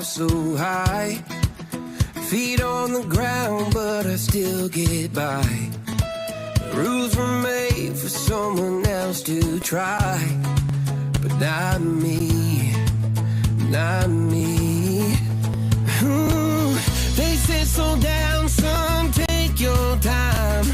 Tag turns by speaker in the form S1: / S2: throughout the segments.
S1: so high. Feet on the ground, but I still get by. Rules were made for someone else to try, but not me, not me. Ooh, they said slow down, son, take your time.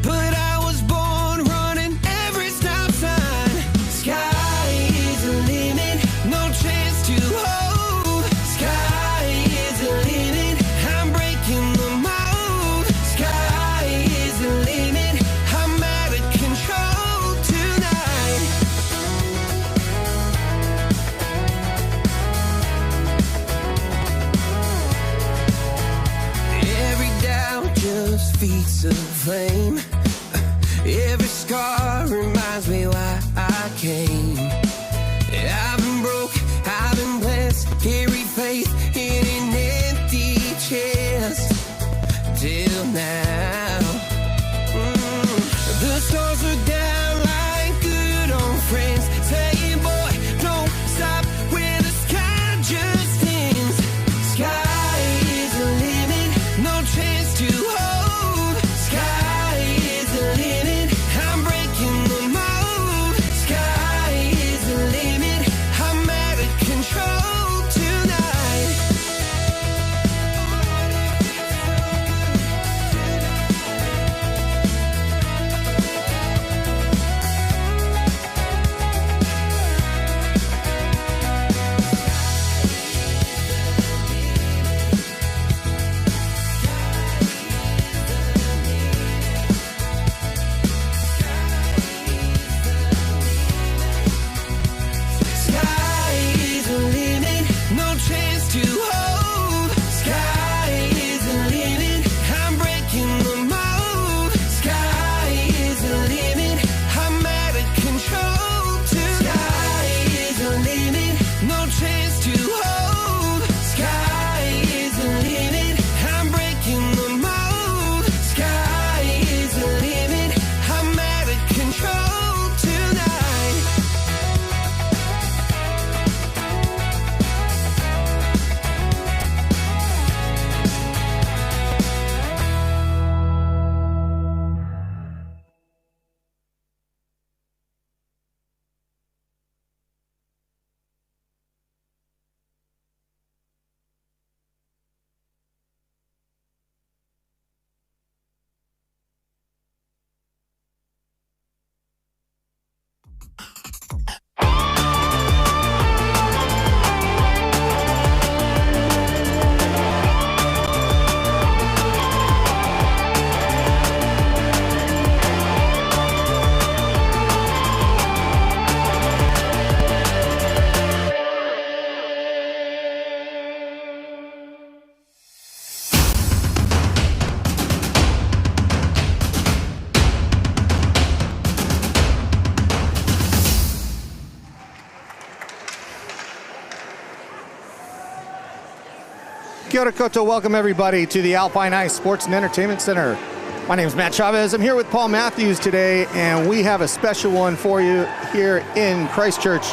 S1: But I was born running every stop sign. Sky is the limit, no chance to hold. Sky is the limit, I'm breaking the mold. Sky is the limit, I'm out of control tonight. Every doubt just feeds the flame. Every scar reminds me why I came. I've been broke, I've been blessed, carried faith in an empty chest till now. The stars are down like good old friends, saying, boy, don't stop where the sky just ends. Sky is the limit, no chance to hold. Sky is the limit, I'm breaking the mold. Sky is the limit, I'm out of control tonight. Sky is the limit, no chance to hold. Sky is the limit, I'm breaking the mold. Sky is the limit, I'm out of control tonight. Sky is the limit, no chance to hold. Sky is the limit, I'm breaking the mold. Sky is the limit, I'm out of control tonight.
S2: Kia ora koutou, welcome everybody to the Alpine Ice Sports and Entertainment Center. My name is Matt Chavez. I'm here with Paul Matthews today, and we have a special one for you here in Christchurch.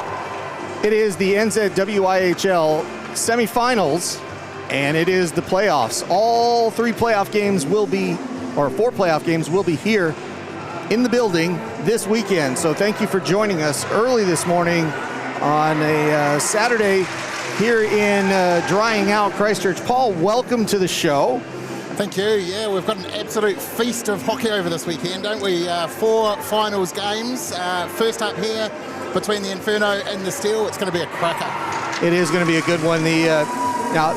S2: It is the NZWIHL semifinals, and it is the playoffs. All three playoff games will be, or four playoff games will be here in the building this weekend. So thank you for joining us early this morning on a Saturday here in drying out Christchurch. Paul, welcome to the show.
S3: Thank you. Yeah, we've got an absolute feast of hockey over this weekend, don't we? Four finals games. First up here between the Inferno and the Steel. It's going to be a cracker.
S2: It is going to be a good one. Now,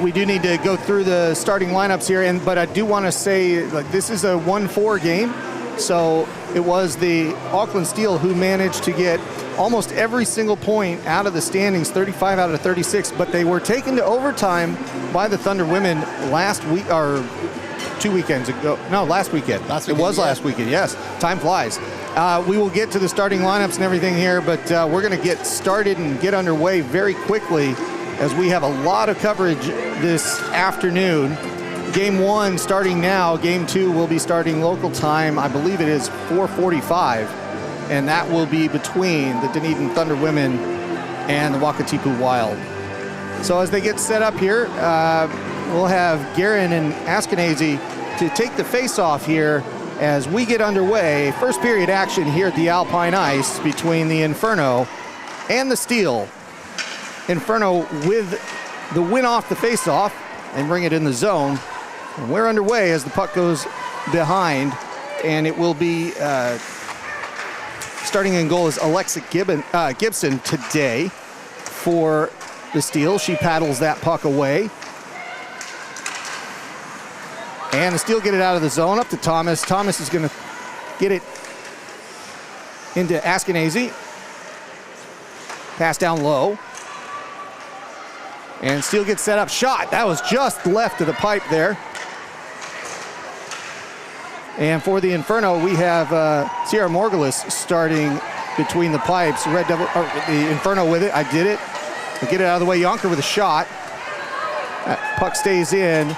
S2: we do need to go through the starting lineups here, but I do want to say, like, this is a 1-4 game. So it was the Auckland Steel who managed to get almost every single point out of the standings, 35 out of 36, but they were taken to overtime by the Thunder women last week, or 2 weekends ago. No, last weekend. It was last weekend, yes. Time flies. We will get to the starting lineups and everything here, but we're going to get started and get underway very quickly as we have a lot of coverage this afternoon. Game 1 starting now. Game 2 will be starting local time. I believe it is 4:45, and that will be between the Dunedin Thunder women and the Wakatipu Wild. So as they get set up here, we'll have Guerin and Askenazy to take the face-off here as we get underway. First period action here at the Alpine Ice between the Inferno and the Steel. Inferno with the win off the face-off and bring it in the zone. And we're underway as the puck goes behind, and it will be starting in goal is Alexa Gibson today for the Steel. She paddles that puck away. And the Steel get it out of the zone up to Thomas. Thomas is going to get it into Askenazy. Pass down low. And Steel gets set up. Shot. That was just left of the pipe there. And for the Inferno, we have Sierra Morgulis starting between the pipes. The Inferno with it. I did it. I get it out of the way. Yonker with a shot. That puck stays in.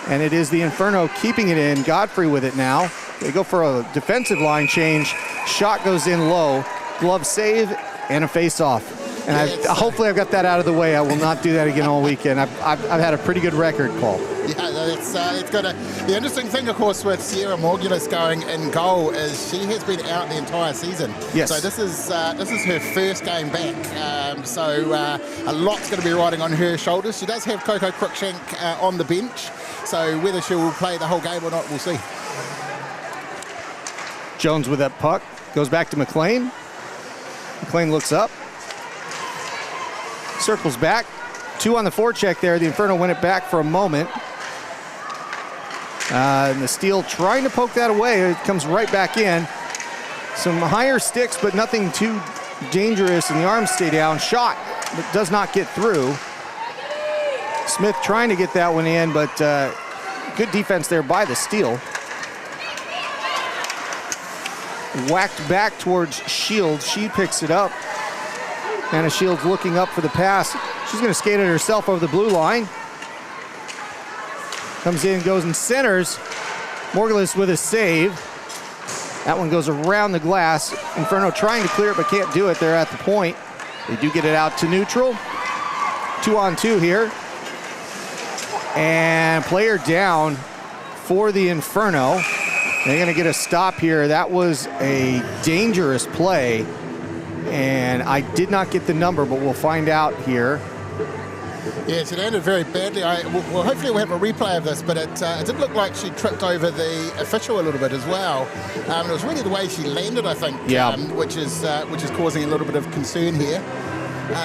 S2: And it is the Inferno keeping it in. Godfrey with it now. They go for a defensive line change. Shot goes in low. Glove save and a face-off. And hopefully I've got that out of the way. I will not do that again all weekend. I've had a pretty good record, Paul.
S3: Yeah, it's got the interesting thing, of course, with Sierra Morgulis going in goal is she has been out the entire season.
S2: Yes.
S3: So this is her first game back. So a lot's going to be riding on her shoulders. She does have Coco Cruikshank on the bench. So whether she will play the whole game or not, we'll see.
S2: Jones with that puck. Goes back to McLean. McLean looks up. Circles back. 2 on the forecheck there. The Inferno win it back for a moment. And the Steel trying to poke that away. It comes right back in. Some higher sticks, but nothing too dangerous, and the arms stay down. Shot, but does not get through. Smith trying to get that one in, but good defense there by the Steel. Whacked back towards Shields. She picks it up. Hannah Shields looking up for the pass. She's going to skate it herself over the blue line. Comes in, goes and centers. Morgulis with a save. That one goes around the glass. Inferno trying to clear it, but can't do it. They're at the point. They do get it out to neutral. 2-on-2 here. And player down for the Inferno. They're going to get a stop here. That was a dangerous play. And I did not get the number, but we'll find out here.
S3: Yes, it ended very badly. Well, hopefully we'll have a replay of this, but it did look like she tripped over the official a little bit as well. It was really the way she landed, I think, which is causing a little bit of concern here.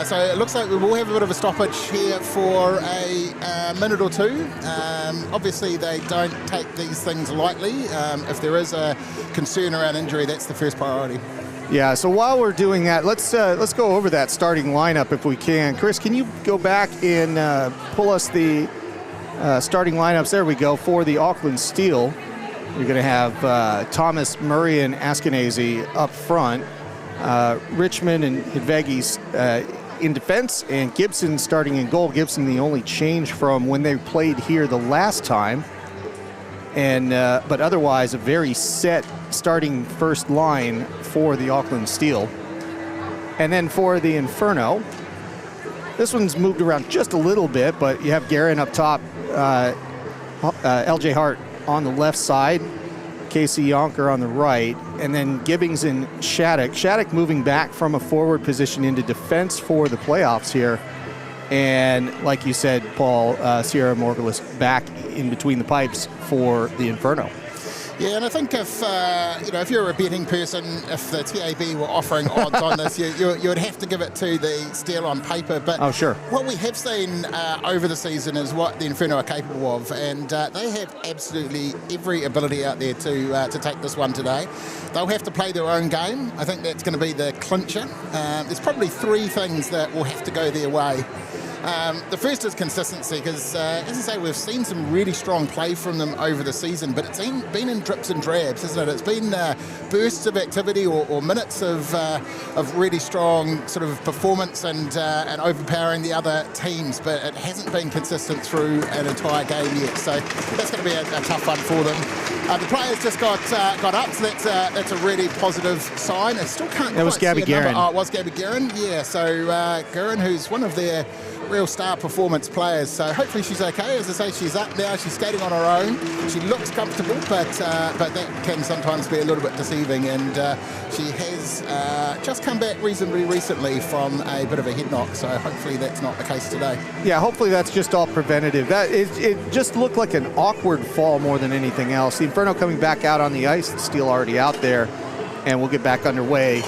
S3: So it looks like we will have a bit of a stoppage here for a minute or two. Obviously, they don't take these things lightly. If there is a concern around injury, that's the first priority.
S2: Yeah, so while we're doing that, let's go over that starting lineup if we can. Chris, can you go back and pull us the starting lineups? There we go, for the Auckland Steel. You're going to have Thomas, Murray, and Askenazy up front. Richmond and Hidvegi's in defense, and Gibson starting in goal. Gibson the only change from when they played here the last time. And but otherwise a very set starting first line for the Auckland Steel. And then for the Inferno, this one's moved around just a little bit, but you have Guerin up top, LJ Hart on the left side, Casey Yonker on the right, and then Gibbings and Shattuck. Shattuck moving back from a forward position into defense for the playoffs here. And like you said, Paul, Sierra Morgulis back in between the pipes for the Inferno.
S3: Yeah, and I think if you're a betting person, if the TAB were offering odds on this, you would have to give it to the Steel on paper. But what we have seen over the season is what the Inferno are capable of, and they have absolutely every ability out there to take this one today. They'll have to play their own game. I think that's going to be the clincher. There's probably 3 things that will have to go their way. The first is consistency, because, as I say, we've seen some really strong play from them over the season, but it's been in drips and drabs, isn't it? It's been bursts of activity or minutes of really strong sort of performance and overpowering the other teams, but it hasn't been consistent through an entire game yet. So that's going to be a tough one for them. The players just got up, so that's a really positive sign. I still can't.
S2: That was Gabby Guerin.
S3: Oh, it was Gabby Guerin. Yeah. So Guerin, who's one of their real star performance players. So hopefully she's okay. As I say, she's up now. She's skating on her own. She looks comfortable, but that can sometimes be a little bit deceiving. And she has just come back reasonably recently from a bit of a head knock. So hopefully that's not the case today.
S2: Yeah, hopefully that's just all preventative. It just looked like an awkward fall more than anything else. The Inferno coming back out on the ice, the Steel already out there, and we'll get back underway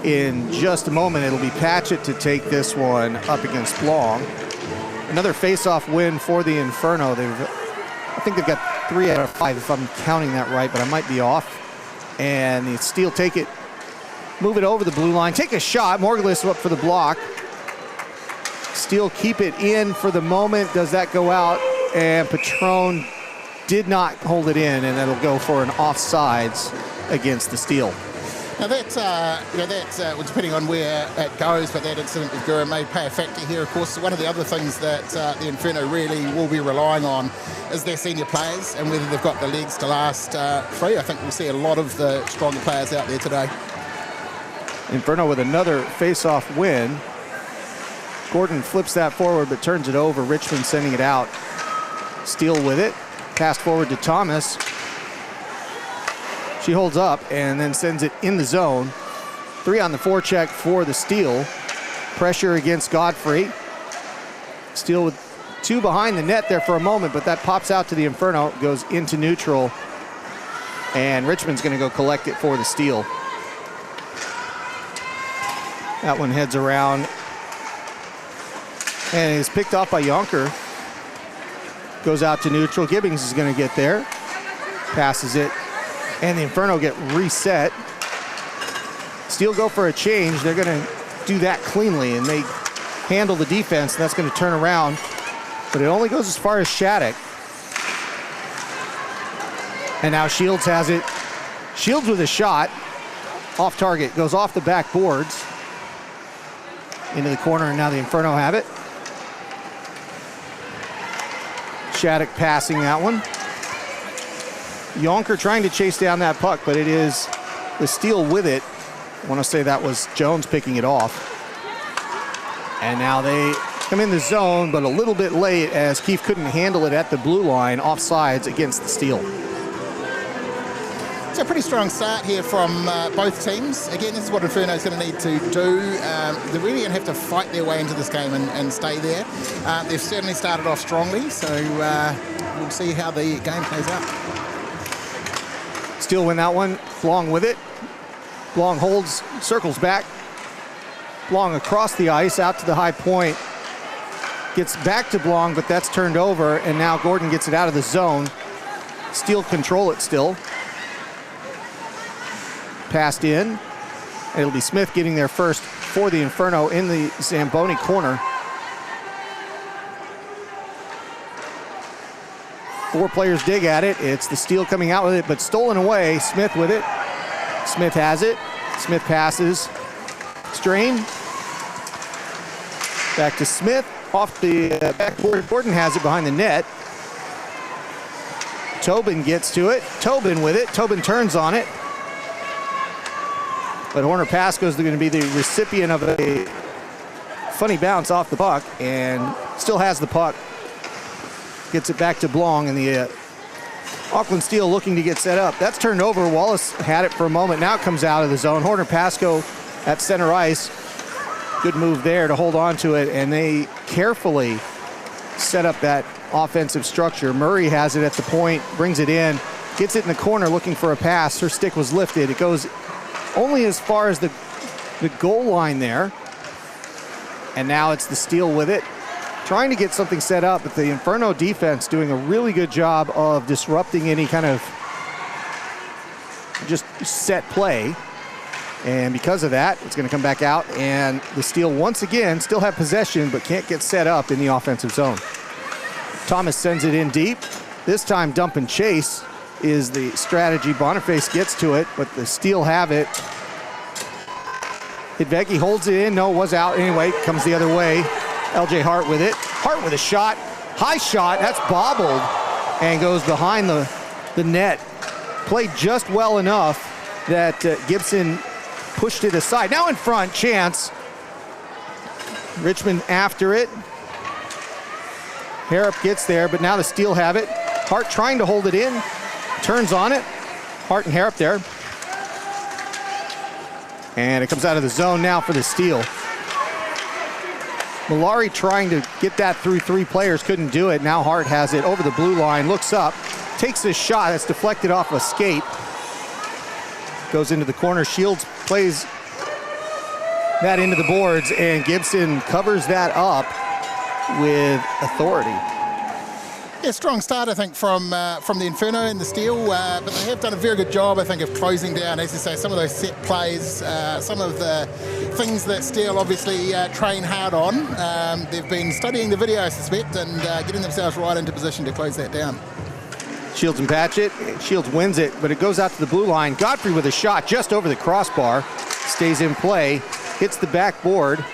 S2: in just a moment. It'll be Patchett to take this one up against Long. Another face-off win for the Inferno. I think they've got 3 out of 5 if I'm counting that right, but I might be off. And the Steel take it, move it over the blue line, take a shot. Morgulus up for the block. Steel keep it in for the moment. Does that go out? And Patron did not hold it in, and that'll go for an offsides against the Steel.
S3: Now that's well, depending on where it goes, but that incident with Gura may play a factor here. Of course, one of the other things that the Inferno really will be relying on is their senior players and whether they've got the legs to last free. I think we'll see a lot of the stronger players out there today.
S2: Inferno with another face-off win. Gordon flips that forward but turns it over. Richmond sending it out. Steel with it. Passed forward to Thomas. She holds up and then sends it in the zone. 3 on the forecheck for the Steel. Pressure against Godfrey. Steel with 2 behind the net there for a moment, but that pops out to the Inferno, goes into neutral, and Richmond's going to go collect it for the Steel. That one heads around and is picked off by Yonker. Goes out to neutral. Gibbings is going to get there. Passes it. And the Inferno get reset. Steel go for a change. They're going to do that cleanly, and they handle the defense, and that's going to turn around. But it only goes as far as Shattuck. And now Shields has it. Shields with a shot. Off target. Goes off the backboards. Into the corner, and now the Inferno have it. Shattuck passing that one. Yonker trying to chase down that puck, but it is the Steel with it. I want to say that was Jones picking it off. And now they come in the zone, but a little bit late as Keefe couldn't handle it at the blue line, offsides against the Steel.
S3: It's a pretty strong start here from both teams. Again, this is what Inferno's going to need to do. They're really going to have to fight their way into this game and stay there. They've certainly started off strongly, so we'll see how the game plays out.
S2: Steel win that one. Long with it. Long holds, circles back. Long across the ice, out to the high point. Gets back to Blong, but that's turned over, and now Gordon gets it out of the zone. Steel control it still. Passed in. It'll be Smith getting there first for the Inferno in the Zamboni corner. 4 players dig at it. It's the Steel coming out with it, but stolen away. Smith with it. Smith has it. Smith passes. Strain. Back to Smith. Off the backboard. Gordon has it behind the net. Tobin gets to it. Tobin with it. Tobin turns on it. But Horner Pascoe's going to be the recipient of a funny bounce off the puck and still has the puck. Gets it back to Blong, and the Auckland Steel looking to get set up. That's turned over. Wallace had it for a moment. Now it comes out of the zone. Horner Pascoe at center ice. Good move there to hold on to it, and they carefully set up that offensive structure. Murray has it at the point, brings it in, gets it in the corner looking for a pass. Her stick was lifted. It goes only as far as the goal line there. And now it's the Steel with it. Trying to get something set up, but the Inferno defense doing a really good job of disrupting any kind of just set play. And because of that, it's going to come back out, and the Steel once again still have possession but can't get set up in the offensive zone. Thomas sends it in deep. This time dump and chase is the strategy. Boniface gets to it, but the Steel have it. Hidvegi holds it in. No, it was out. Anyway, comes the other way. LJ Hart with it. Hart with a shot. High shot. That's bobbled and goes behind the net. Played just well enough that Gibson pushed it aside. Now in front, chance. Richmond after it. Harrop gets there, but now the Steel have it. Hart trying to hold it in, turns on it. Hart and Harrop there. And it comes out of the zone now for the Steel. Malari trying to get that through 3 players, couldn't do it. Now Hart has it over the blue line, looks up, takes this shot that's deflected off a skate. Goes into the corner, Shields plays that into the boards, and Gibson covers that up with authority.
S3: Yeah, strong start, I think, from the Inferno and the Steel, but they have done a very good job, I think, of closing down, as you say, some of those set plays, some of the things that Steel obviously train hard on. They've been studying the video, I suspect, and getting themselves right into position to close that down.
S2: Shields and Patchett. Shields wins it, but it goes out to the blue line. Godfrey with a shot just over the crossbar, stays in play, hits the backboard,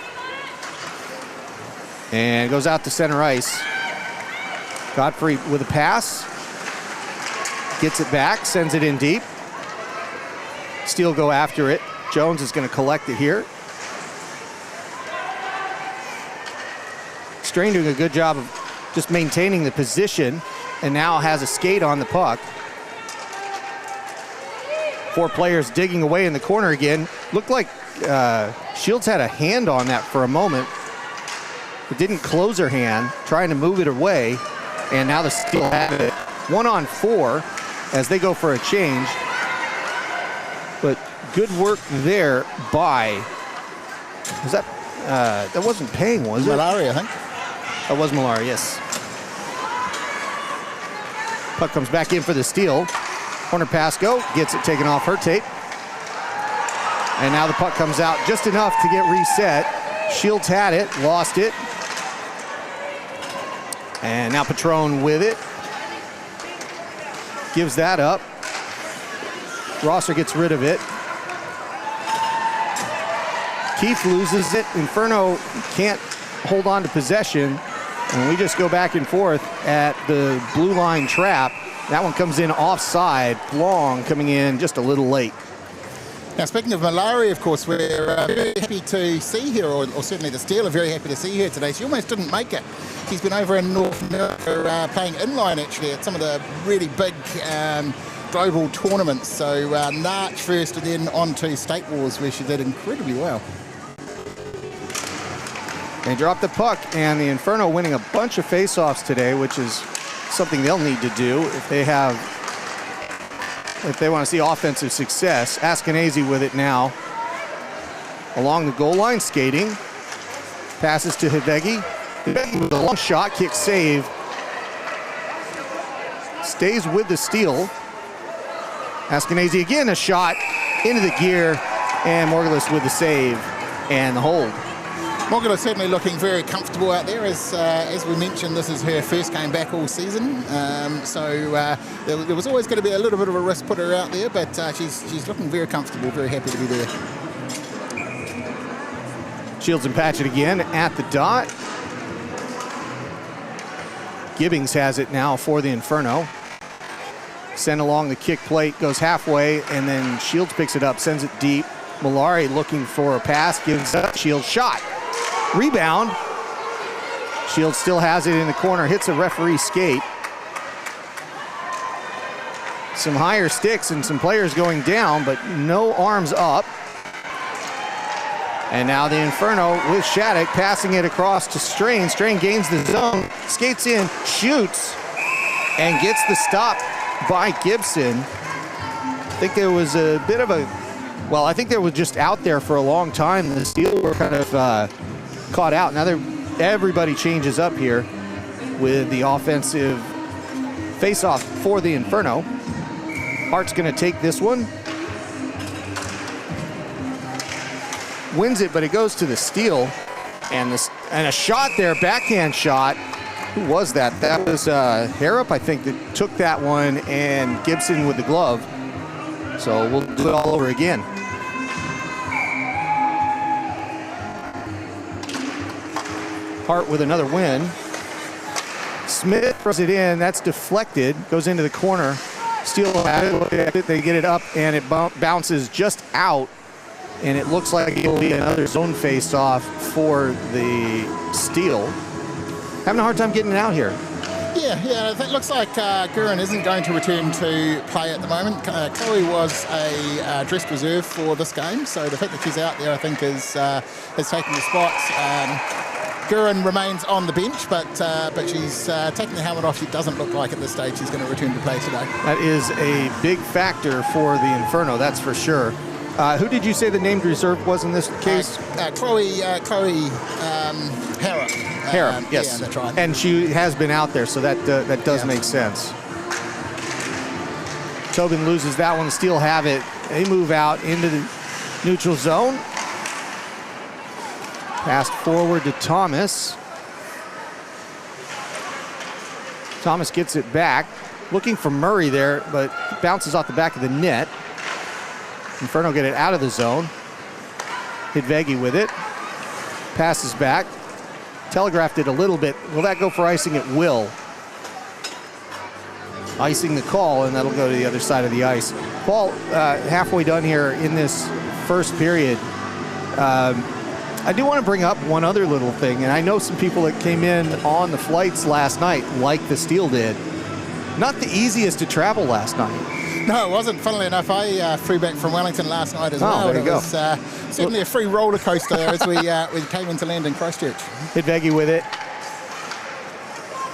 S2: and goes out to center ice. Godfrey with a pass, gets it back, sends it in deep. Steel go after it. Jones is going to collect it here. Strain doing a good job of just maintaining the position, and now has a skate on the puck. 4 players digging away in the corner again. Looked like Shields had a hand on that for a moment, but didn't close her hand, trying to move it away. And now the Steel have it 1-on-4 as they go for a change. But good work there by, was that wasn't Payne, was it?
S3: Malari, I think.
S2: That was Malari, yes. Puck comes back in for the Steel. Corner pass go, gets it taken off her tape. And now the puck comes out just enough to get reset. Shields had it, lost it. And now Patron with it. Gives that up. Rosser gets rid of it. Keith loses it. Inferno can't hold on to possession. And we just go back and forth at the blue line trap. That one comes in offside. Long coming in just a little late.
S3: Now, speaking of Malari, of course, we're very happy to see her, or certainly the Steel are very happy to see her today. She almost didn't make it. She's been over in North America playing inline, actually, at some of the really big global tournaments. So Narch first, and then on to State Wars, where she did incredibly well.
S2: They drop the puck, and the Inferno winning a bunch of face-offs today, which is something they'll need to do if they want to see offensive success. Askenazi with it now. Along the goal line, skating. Passes to Hidegi. Hidegi with a long shot, kick save. Stays with the Steel. Askenazi again, a shot into the gear, and Morgulis with the save and the hold.
S3: Morgulis certainly looking very comfortable out there. As we mentioned, this is her first game back all season. There was always going to be a little bit of a risk put her out there, but she's looking very comfortable, very happy to be there.
S2: Shields and Patchett again at the dot. Gibbings has it now for the Inferno. Sent along the kick plate, goes halfway, and then Shields picks it up, sends it deep. Malari looking for a pass, gives up, Shields shot. Rebound. Shields still has it in the corner, hits a referee skate. Some higher sticks and some players going down, but no arms up. And now the Inferno with Shattuck passing it across to Strain. Strain gains the zone, skates in, shoots, and gets the stop by Gibson. I think there was a bit of I think they were just out there for a long time. The Steel were kind of caught out. Now everybody changes up here with the offensive face-off for the Inferno. Hart's going to take this one. Wins it, but it goes to the Steel. And a shot there, backhand shot. Who was that? That was Harrop, I think, that took that one, and Gibson with the glove. So we'll do it all over again. Hart with another win. Smith throws it in. That's deflected. Goes into the corner. Steel at it. They get it up, and it bounces just out. And it looks like it'll be another zone face-off for the Steel. Having a hard time getting it out here.
S3: Yeah, it looks like Gurin isn't going to return to play at the moment. Chloe was a dressed reserve for this game, so the fact that she's out there, I think, is taking the spot. Gurin remains on the bench, but she's taking the helmet off. She doesn't look like at this stage she's going to return to play today. That
S2: is a big factor for the Inferno, that's for sure. Who did you say the named reserve was in this case?
S3: Chloe Harrop.
S2: Harrop, yes.
S3: Yeah, that's right.
S2: And she has been out there, so that does make sense. Tobin loses that one. Steele have it. They move out into the neutral zone. Passed forward to Thomas. Thomas gets it back. Looking for Murray there, but bounces off the back of the net. Inferno get it out of the zone. Hidvegi with it. Passes back. Telegraphed it a little bit. Will that go for icing? It will. Icing the call, and that'll go to the other side of the ice. Paul, halfway done here in this first period. I do want to bring up one other little thing, and I know some people that came in on the flights last night, like the Steel did. Not the easiest to travel last night.
S3: No, it wasn't. Funnily enough, I flew back from Wellington last night as well.
S2: There you go.
S3: Was certainly a free roller coaster as we came into land in Christchurch.
S2: Hidvegi with it.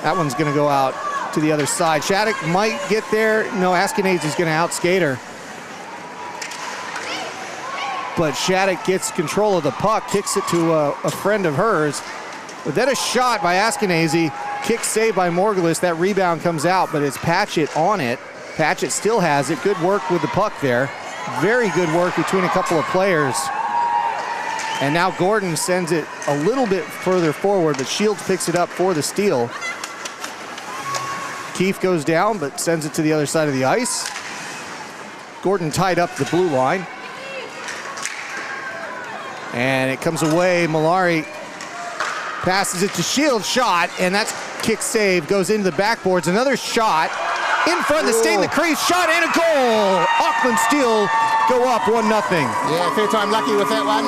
S2: That one's going to go out to the other side. Shattuck might get there. No, Askenaz is going to outskate her. But Shattuck gets control of the puck, kicks it to a friend of hers. But then a shot by Askenaz. Kick saved by Morgulis. That rebound comes out, but it's Patchett on it. Patchett still has it. Good work with the puck there. Very good work between a couple of players. And now Gordon sends it a little bit further forward, but Shields picks it up for the steal. Keefe goes down, but sends it to the other side of the ice. Gordon tied up the blue line. And it comes away. Malari passes it to Shields. Shot, and that's kick save. Goes into the backboards. Another shot. In front, to stay in the crease, shot and a goal. Auckland Steel go up 1-0.
S3: Yeah, fair time lucky with that one.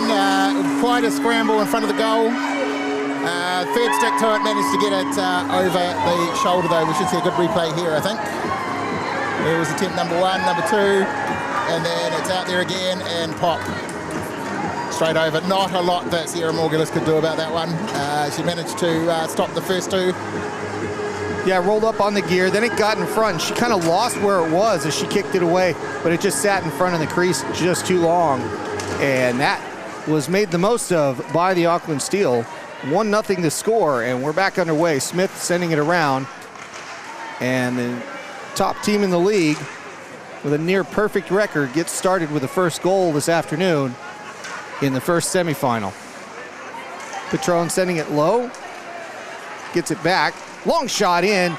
S3: Quite a scramble in front of the goal. Third stick to it, managed to get it over the shoulder though. We should see a good replay here, I think. There was attempt number 1, number 2, and then it's out there again and pop. Straight over. Not a lot that Sierra Morgulis could do about that one. She managed to stop the first two.
S2: Yeah, rolled up on the gear, then it got in front, and she kind of lost where it was as she kicked it away, but it just sat in front of the crease just too long. And that was made the most of by the Auckland Steel. 1-0 to score, and we're back underway. Smith sending it around. And the top team in the league with a near perfect record gets started with the first goal this afternoon in the first semifinal. Patron sending it low, gets it back. Long shot in,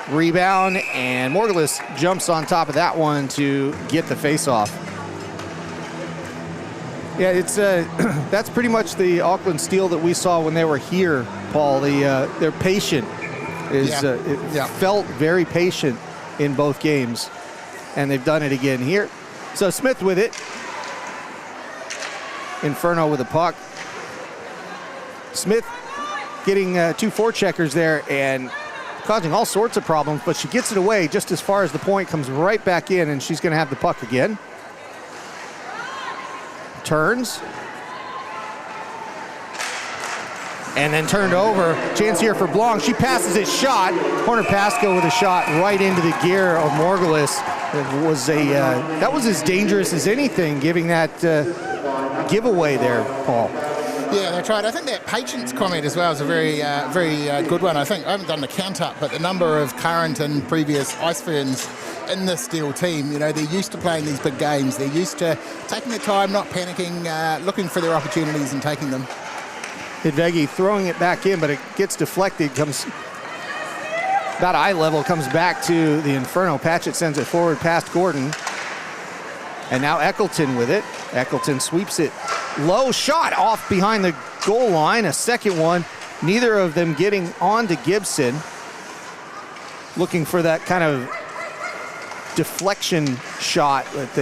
S2: rebound, and Morgulis jumps on top of that one to get the face-off. Yeah, it's that's pretty much the Auckland Steel that we saw when they were here, Paul. They're patient. It felt very patient in both games, and they've done it again here. So Smith with it. Inferno with the puck. Smith getting 2 forecheckers there and causing all sorts of problems, but she gets it away just as far as the point, comes right back in, and she's going to have the puck again. Turns. And then turned over. Chance here for Blanc. She passes it, shot. Horner Pasco with a shot right into the gear of Morgulis. It was that was as dangerous as anything, giving that giveaway there, Paul.
S3: Yeah, that's right. I think that patience comment as well is a very good one. I think I haven't done the count up, but the number of current and previous Ice Ferns in the Steel team, you know, they're used to playing these big games. They're used to taking their time, not panicking, looking for their opportunities and taking them.
S2: Hidvegi throwing it back in, but it gets deflected, comes about eye level, comes back to the Inferno. Patchett sends it forward past Gordon. And now Eccleton with it. Eccleton sweeps it. Low shot off behind the goal line. A second one. Neither of them getting on to Gibson. Looking for that kind of deflection shot. But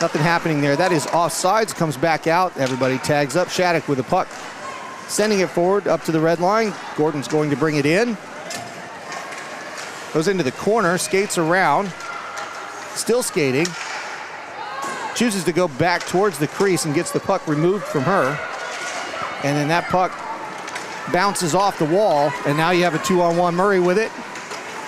S2: nothing happening there. That is offsides. Comes back out. Everybody tags up. Shattuck with the puck. Sending it forward up to the red line. Gordon's going to bring it in. Goes into the corner, skates around, still skating. Chooses to go back towards the crease and gets the puck removed from her. And then that puck bounces off the wall, and now you have a 2-on-1. Murray with it.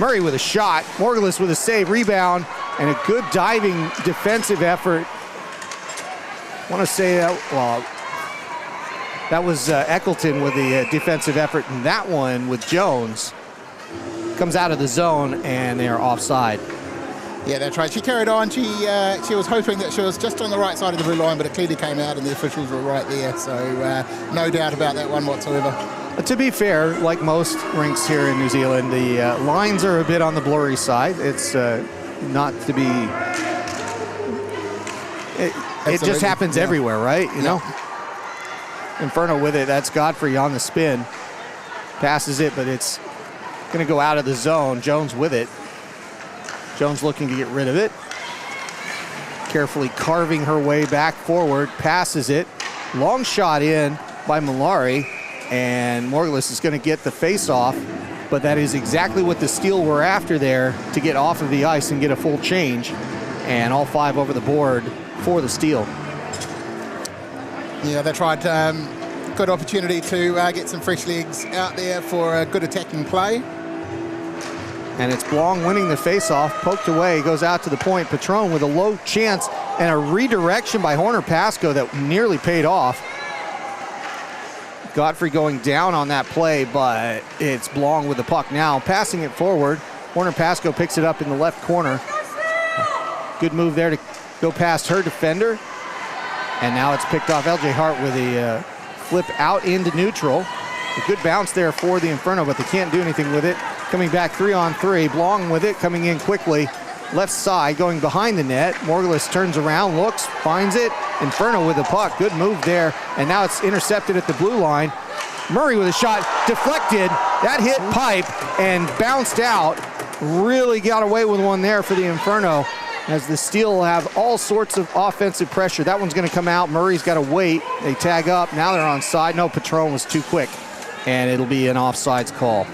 S2: Murray with a shot. Morgulis with a save, rebound, and a good diving defensive effort. I want to say that, well, that was Eccleton with the defensive effort, and that one with Jones comes out of the zone, and they are offside.
S3: Yeah, that's right. She carried on. She was hoping that she was just on the right side of the blue line, but it clearly came out and the officials were right there. So no doubt about that one whatsoever.
S2: To be fair, like most rinks here in New Zealand, the lines are a bit on the blurry side. It's not to be... It just happens everywhere, right? You know? Inferno with it. That's Godfrey on the spin. Passes it, but it's going to go out of the zone. Jones with it. Jones looking to get rid of it. Carefully carving her way back forward. Passes it. Long shot in by Malari. And Morgulis is going to get the face-off. But that is exactly what the Steel were after there, to get off of the ice and get a full change. And all 5 over the board for the Steel.
S3: Yeah, they tried. Good opportunity to get some fresh legs out there for a good attacking play.
S2: And it's Blong winning the face-off, poked away, goes out to the point. Patron with a low chance and a redirection by Horner-Pascoe that nearly paid off. Godfrey going down on that play, but it's Blong with the puck now, passing it forward. Horner-Pascoe picks it up in the left corner. Good move there to go past her defender. And now it's picked off. LJ Hart with a flip out into neutral. A good bounce there for the Inferno, but they can't do anything with it. Coming back 3-on-3. Blong with it, coming in quickly. Left side, going behind the net. Morgulis turns around, looks, finds it. Inferno with the puck. Good move there. And now it's intercepted at the blue line. Murray with a shot, deflected. That hit pipe and bounced out. Really got away with one there for the Inferno, as the Steel have all sorts of offensive pressure. That one's going to come out. Murray's got to wait. They tag up. Now they're on side. No, Patron was too quick, and it'll be an offsides call.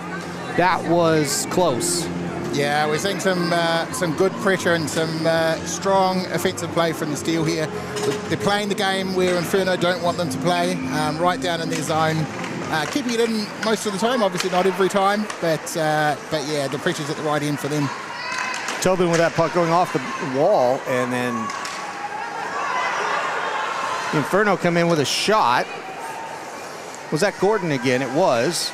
S2: That was close.
S3: Yeah, we're seeing some good pressure and some strong offensive play from the Steel here. They're playing the game where Inferno don't want them to play, right down in their zone. Keeping it in most of the time, obviously not every time, but yeah, the pressure's at the right end for them.
S2: Tobin with that puck going off the wall, and then Inferno come in with a shot. Was that Gordon again? It was.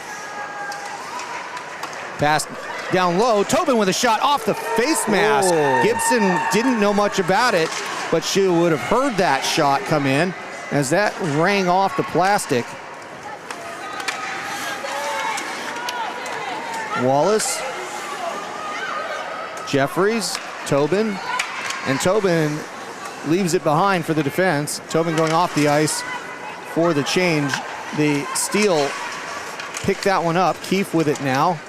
S2: Pass down low. Tobin with a shot off the face mask.
S3: Oh.
S2: Gibson didn't know much about it, but she would have heard that shot come in as that rang off the plastic. Wallace, Jeffries, Tobin, and Tobin leaves it behind for the defense. Tobin going off the ice for the change. The Steel picked that one up. Keefe with it now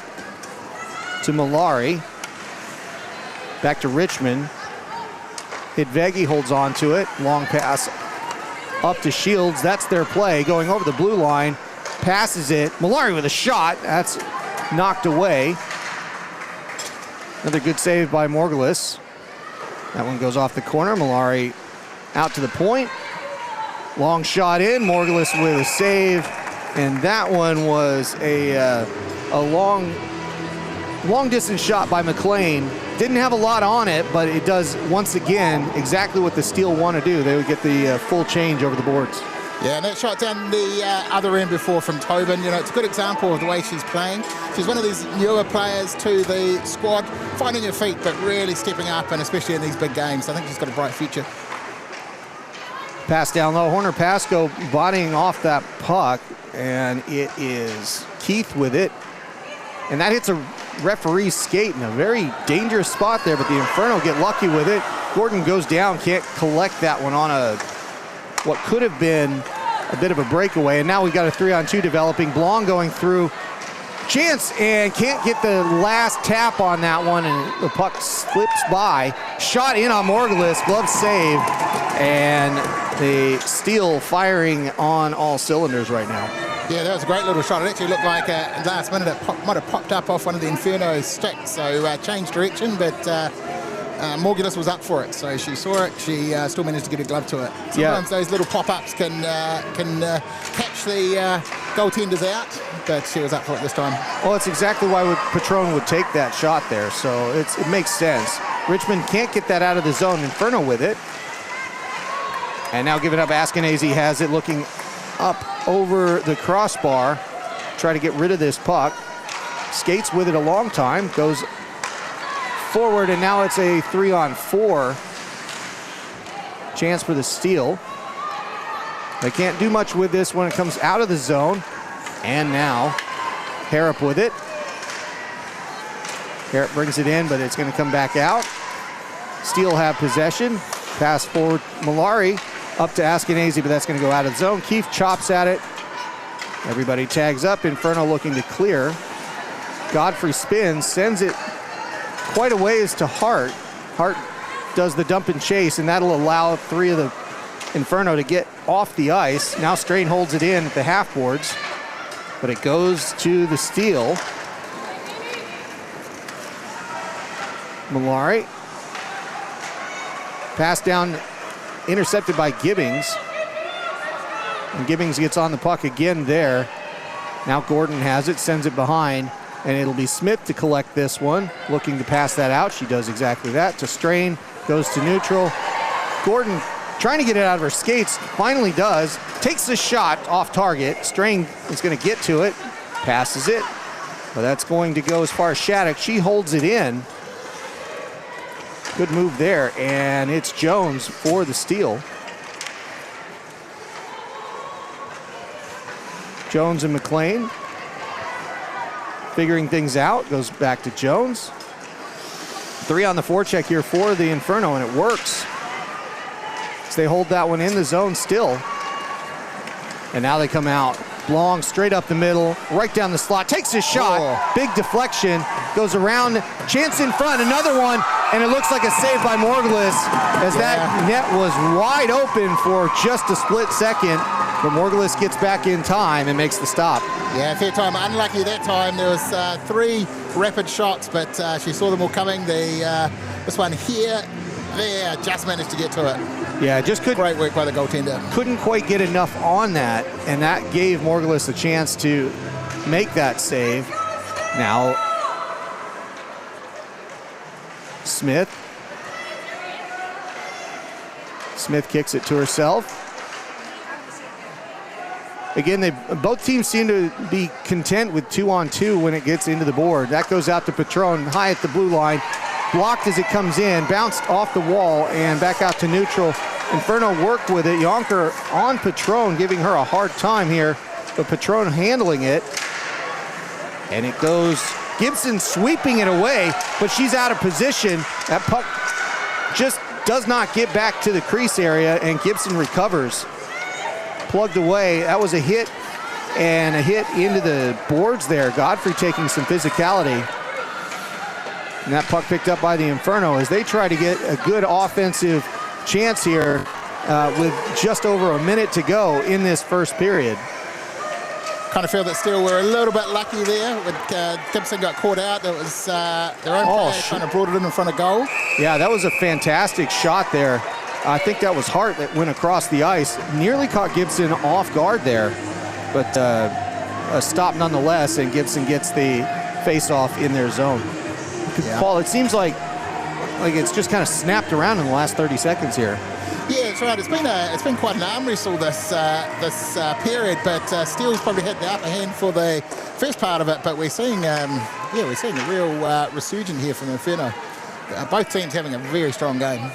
S2: to Malari. Back to Richmond. Hidvegi holds on to it. Long pass up to Shields. That's their play. Going over the blue line. Passes it. Malari with a shot. That's knocked away. Another good save by Morgulis. That one goes off the corner. Malari out to the point. Long shot in. Morgulis with a save. And that one was a long distance shot by McLean. Didn't have a lot on it, but it does, once again, exactly what the Steel want to do. They would get the full change over the boards.
S3: Yeah, and that shot down the other end before from Tobin. You know, it's a good example of the way she's playing. She's one of these newer players to the squad, finding her feet, but really stepping up, and especially in these big games. I think she's got a bright future.
S2: Pass down low. Horner-Pascoe bodying off that puck, and it is Keith with it. And that hits a referee's skate in a very dangerous spot there, but the Inferno get lucky with it. Gordon goes down, can't collect that one on what could have been a bit of a breakaway. And now we've got a 3-on-2 developing. Blong going through. Chance, and can't get the last tap on that one, and the puck slips by. Shot in on Morgulis, glove save, and the Steel firing on all cylinders right now.
S3: Yeah, that was a great little shot. It actually looked like last minute it might have popped up off one of the Inferno sticks, so changed direction, but Morgulis was up for it, so she saw it. She still managed to get a glove to it. Sometimes those little pop-ups can catch the goaltenders out, but she was up for it this time.
S2: Well, it's exactly why Patron would take that shot there, so it makes sense. Richmond can't get that out of the zone. Inferno with it. And now giving up, Askenazy has it, looking up over the crossbar, try to get rid of this puck. Skates with it a long time, goes forward, and now it's a 3-on-4 chance for the steal. They can't do much with this when it comes out of the zone. And now Harrop with it. Harrop brings it in, but it's going to come back out. Steele have possession. Pass forward, Malari up to Askenazy, but that's going to go out of the zone. Keefe chops at it. Everybody tags up. Inferno looking to clear. Godfrey spins, sends it quite a ways to Hart. Hart does the dump and chase, and that'll allow 3 of the Inferno to get off the ice. Now Strain holds it in at the half boards, but it goes to the steal. Malari. Pass down, intercepted by Gibbings. And Gibbings gets on the puck again there. Now Gordon has it, sends it behind, and it'll be Smith to collect this one, looking to pass that out. She does exactly that. To Strain, goes to neutral. Gordon trying to get it out of her skates, finally does. Takes the shot off target. Strain is going to get to it, passes it. But that's going to go as far as Shattuck. She holds it in. Good move there, and it's Jones for the steal. Jones and McLean figuring things out, goes back to Jones. 3 on the forecheck here for the Inferno, and it works. So they hold that one in the zone still. And now they come out. Long, straight up the middle, right down the slot, takes his shot.
S3: Oh.
S2: Big deflection, goes around, chance in front, another one, and it looks like a save by Morgulis as that net was wide open for just a split second. But Morgulis gets back in time and makes the stop.
S3: Yeah, fair time. Unlucky that time. There was 3 rapid shots, but she saw them all coming. This one here, there, just managed to get to it.
S2: Yeah, just couldn't.
S3: Great work by the goaltender.
S2: Couldn't quite get enough on that, and that gave Morgulis a chance to make that save. Now, Smith. Smith kicks it to herself. Again, both teams seem to be content with 2-on-2 when it gets into the board. That goes out to Patron, high at the blue line. Blocked as it comes in, bounced off the wall and back out to neutral. Inferno worked with it. Yonker on Patron, giving her a hard time here, but Patron handling it. And it goes, Gibson sweeping it away, but she's out of position. That puck just does not get back to the crease area, and Gibson recovers. Plugged away. That was a hit, and a hit into the boards there. Godfrey taking some physicality. And that puck picked up by the Inferno as they try to get a good offensive chance here with just over a minute to go in this first period.
S3: Kind of feel that still we're a little bit lucky there. When Gibson got caught out, that was their own player kind of brought it in front of goal.
S2: Yeah, that was a fantastic shot there. I think that was Hart that went across the ice. Nearly caught Gibson off guard there, but a stop nonetheless, and Gibson gets the face-off in their zone. Yeah. Paul, it seems like it's just kind of snapped around in the last 30 seconds here.
S3: Yeah, that's right. It's been quite an arm wrestle this period, but Steele's probably had the upper hand for the first part of it. But we're seeing a real resurgence here from Inferno. Both teams having a very strong game.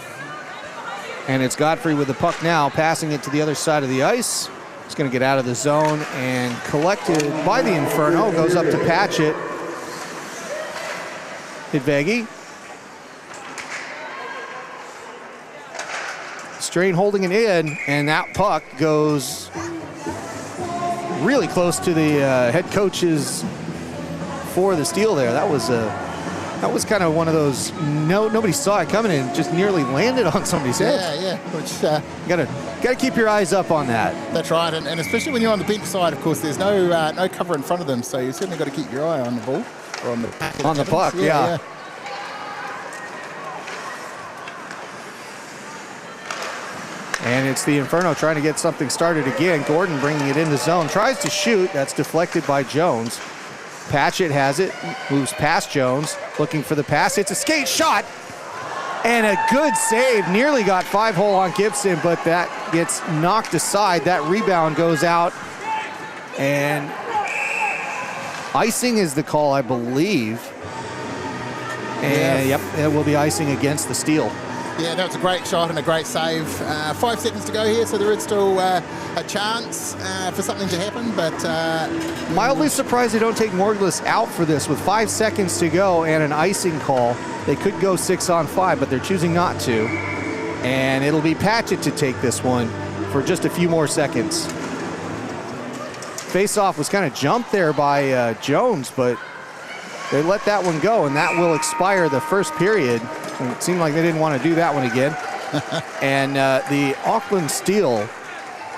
S2: And it's Godfrey with the puck now, passing it to the other side of the ice. It's going to get out of the zone and collected by the Inferno. Goes up to Patchett. Hidvegi. Strain holding it in, and that puck goes really close to the head coaches for the steal there. That was a That was kind of one of those, nobody saw it coming and just nearly landed on somebody's head.
S3: Yeah, which...
S2: you gotta keep your eyes up on that.
S3: That's right, and especially when you're on the bench side, of course, there's no cover in front of them, so you certainly got to keep your eye on the ball, or on the puck.
S2: On the puck, yeah. And it's the Inferno trying to get something started again. Gordon bringing it in the zone, tries to shoot. That's deflected by Jones. Patchett has it, moves past Jones, looking for the pass. It's a skate shot, and a good save. Nearly got 5-hole on Gibson, but that gets knocked aside. That rebound goes out, and icing is the call, I believe. And yep, it will be icing against the steal.
S3: Yeah, that was a great shot and a great save. 5 seconds to go here, so there is still a chance for something to happen, but...
S2: mildly surprised they don't take Morglis out for this. With 5 seconds to go and an icing call, they could go 6-on-5, but they're choosing not to. And it'll be Patchett to take this one for just a few more seconds. Face-off was kind of jumped there by Jones, but they let that one go, and that will expire the first period. And it seemed like they didn't want to do that one again. And the Auckland steal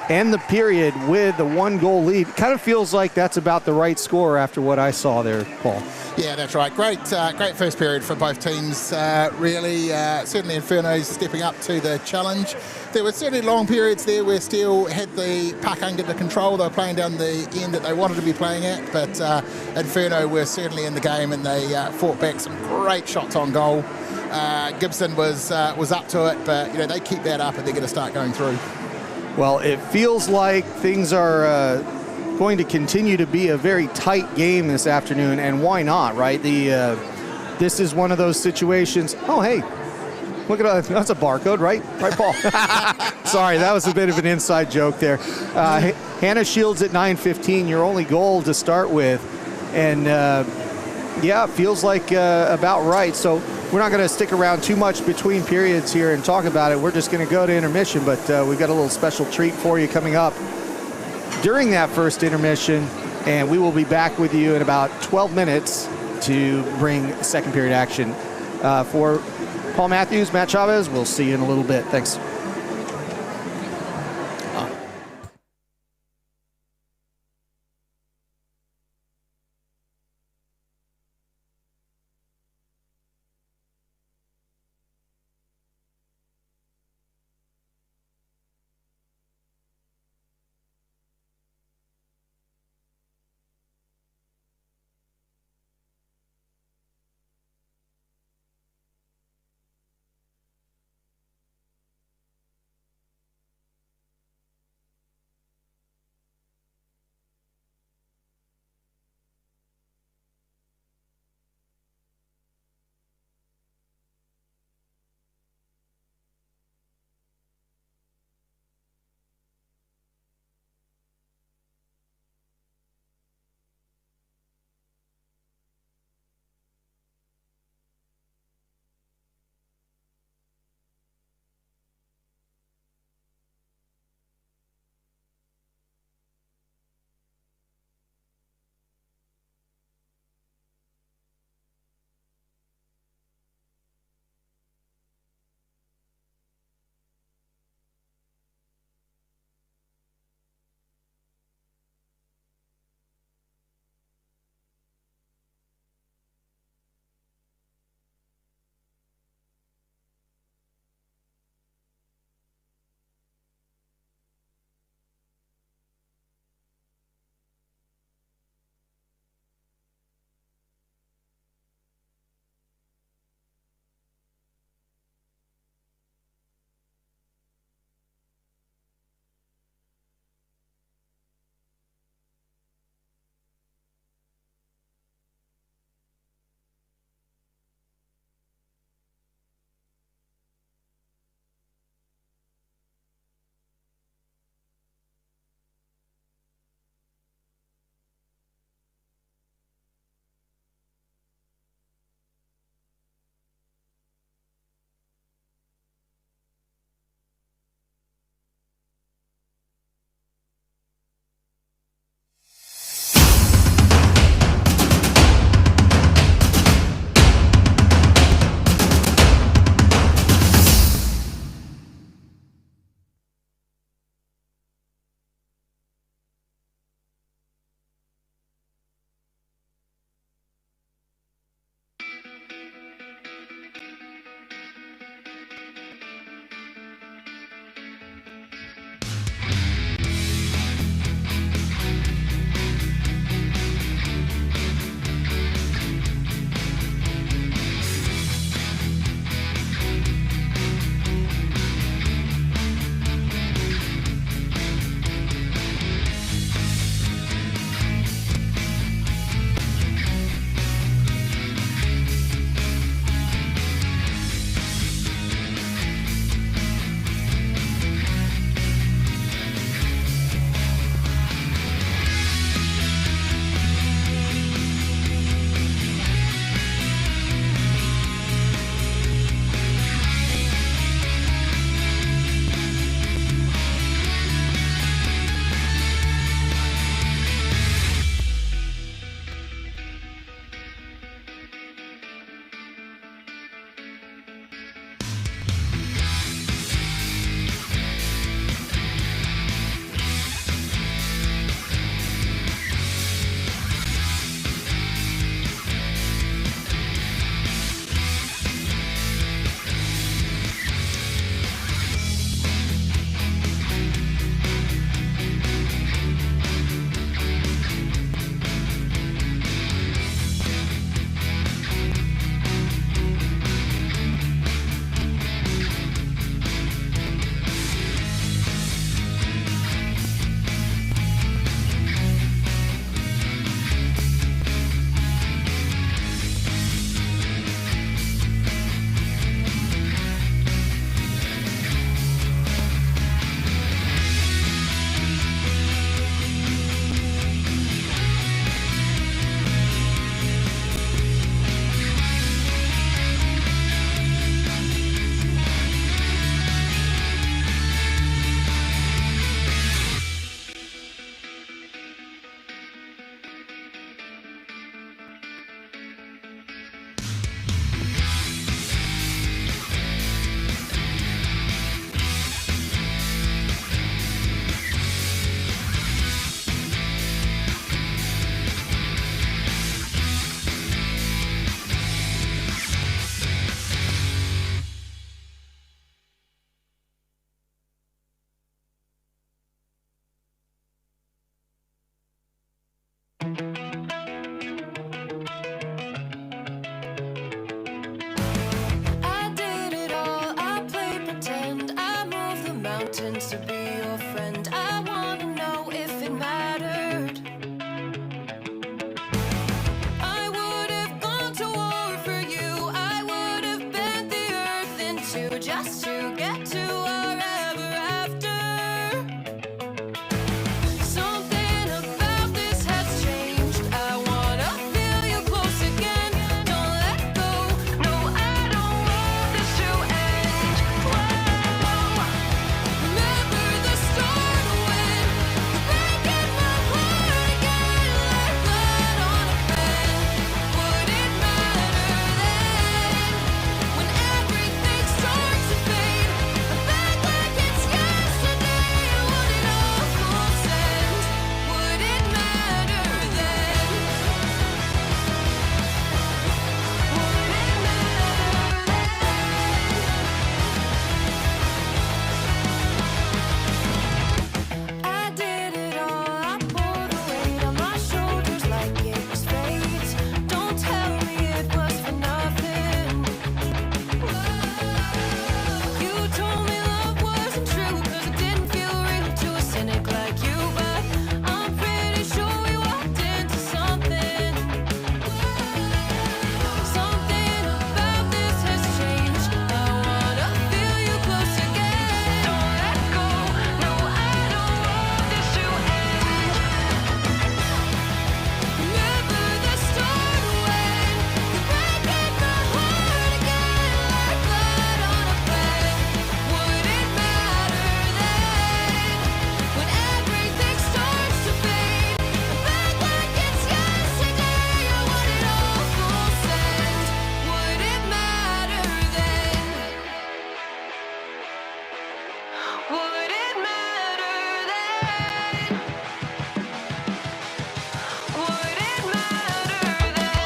S2: end the period with a 1-goal lead. Kind of feels like that's about the right score after what I saw there, Paul.
S3: Yeah, that's right. Great first period for both teams. Really, certainly Inferno's stepping up to the challenge. There were certainly long periods there where Steele had the puck under the control. They were playing down the end that they wanted to be playing at, but Inferno were certainly in the game, and they fought back some great shots on goal. Gibson was up to it, but they keep that up and they're going to start going through.
S2: Well, it feels like things are going to continue to be a very tight game this afternoon, and why not, right? This is one of those situations. Oh, hey, look at that. That's a barcode, right? Right, Paul? Sorry, that was a bit of an inside joke there. Hannah Shields at 9:15, your only goal to start with, and yeah, it feels like about right. So we're not going to stick around too much between periods here and talk about it. We're just going to go to intermission, but we've got a little special treat for you coming up during that first intermission, and we will be back with you in about 12 minutes to bring second period action. For Paul Matthews, Matt Chavez, we'll see you in a little bit. Thanks.
S1: just to get to our ever after. Something about this has changed. I wanna feel you close again. Don't let go. No, I don't want this to end. Whoa. Remember the start when you're breaking my heart again, like blood on a pen. Would it matter then when everything starts to fade? I'm back like it's yesterday. Would it almost end? Would it matter then? Would it matter then? I did it all. I bore the weight on my shoulders like it was fate. Don't tell me it was for nothing. You told me love wasn't true 'cause it didn't feel real to a cynic like you. But I'm pretty sure we walked into something. Something about this has changed. I wanna feel you close again. Don't let go. No, I don't want this to end. Remember the start when you're breaking my heart again, like blood on a pen. Would it matter then when everything starts to fade? I'm back like it's yesterday. Would it almost end? Would it matter then? Would it matter then? Would it matter then?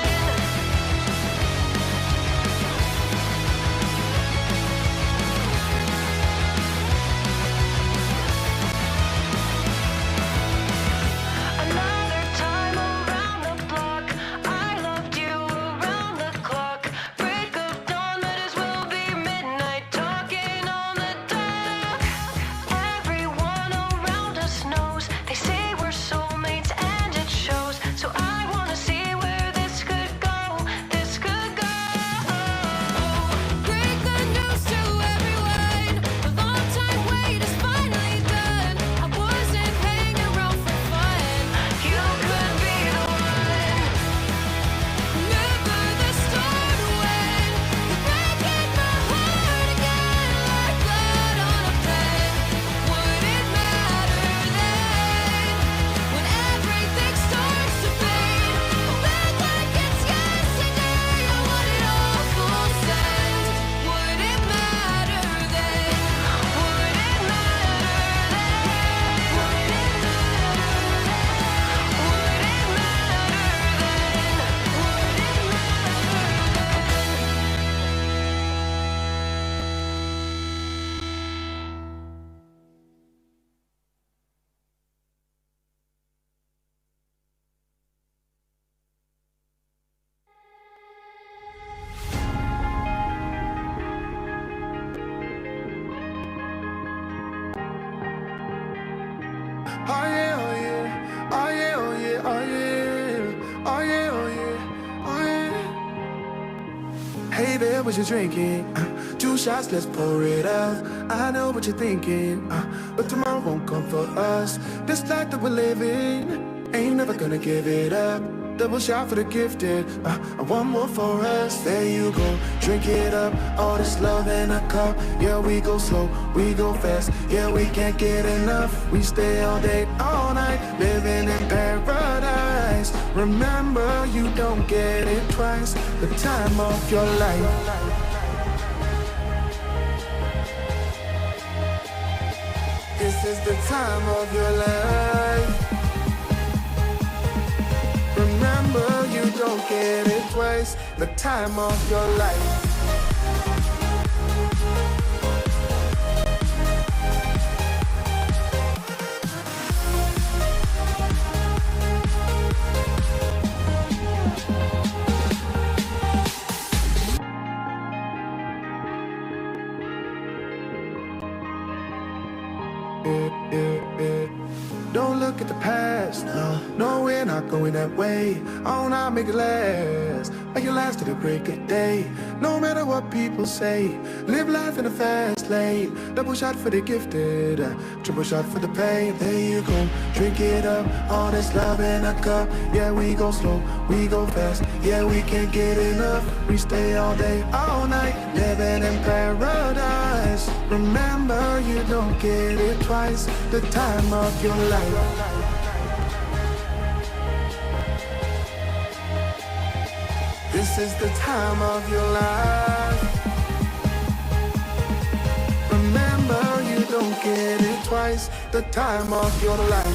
S1: Another time around the block, I loved you around the clock. Break of dawn, might as well be midnight, talking on the dock. Everyone around us knows, they say we're soulmates and it shows. So I wanna see where this could go, this could go. Break the news to everyone, the long time wait is finally done. I wasn't hanging around for fun, you could be the one. Remember the start when you're breaking my heart again, like blood on a pen. Would it matter then when everything starts to fade? I'm back like it's yesterday. Would it almost end? Would it matter then? Would it matter then? Would it matter then? Would it
S4: Oh yeah, oh yeah, oh yeah, oh yeah, oh yeah, oh yeah, oh yeah, oh yeah. Hey there, what you drinking? 2 shots, let's pour it out. I know what you're thinking, but tomorrow won't come for us. This life that we're living, ain't never gonna give it up. Double shot for the gifted, and one more for us. There you go, drink it up. All this love in a cup. Yeah, we go slow, we go fast. Yeah, we can't get enough. We stay all day, all night, living in paradise. Remember, you don't get it twice. The time of your life. This is the time of your life. Remember, you don't get it twice. The time of your life. Don't look at the past, no, we're not going that way. Oh, now make it last. and you last to the break of day. No matter what people say, live life in a fast lane. Double shot for the gifted, triple shot for the pain. There you go, drink it up, all this love in a cup. Yeah, we go slow, we go fast. Yeah, we can't get enough. We stay all day, all night, living in paradise. Remember, you don't get it twice. The time of your life. This is the time of your life. Remember, you don't get it twice. The time of your life.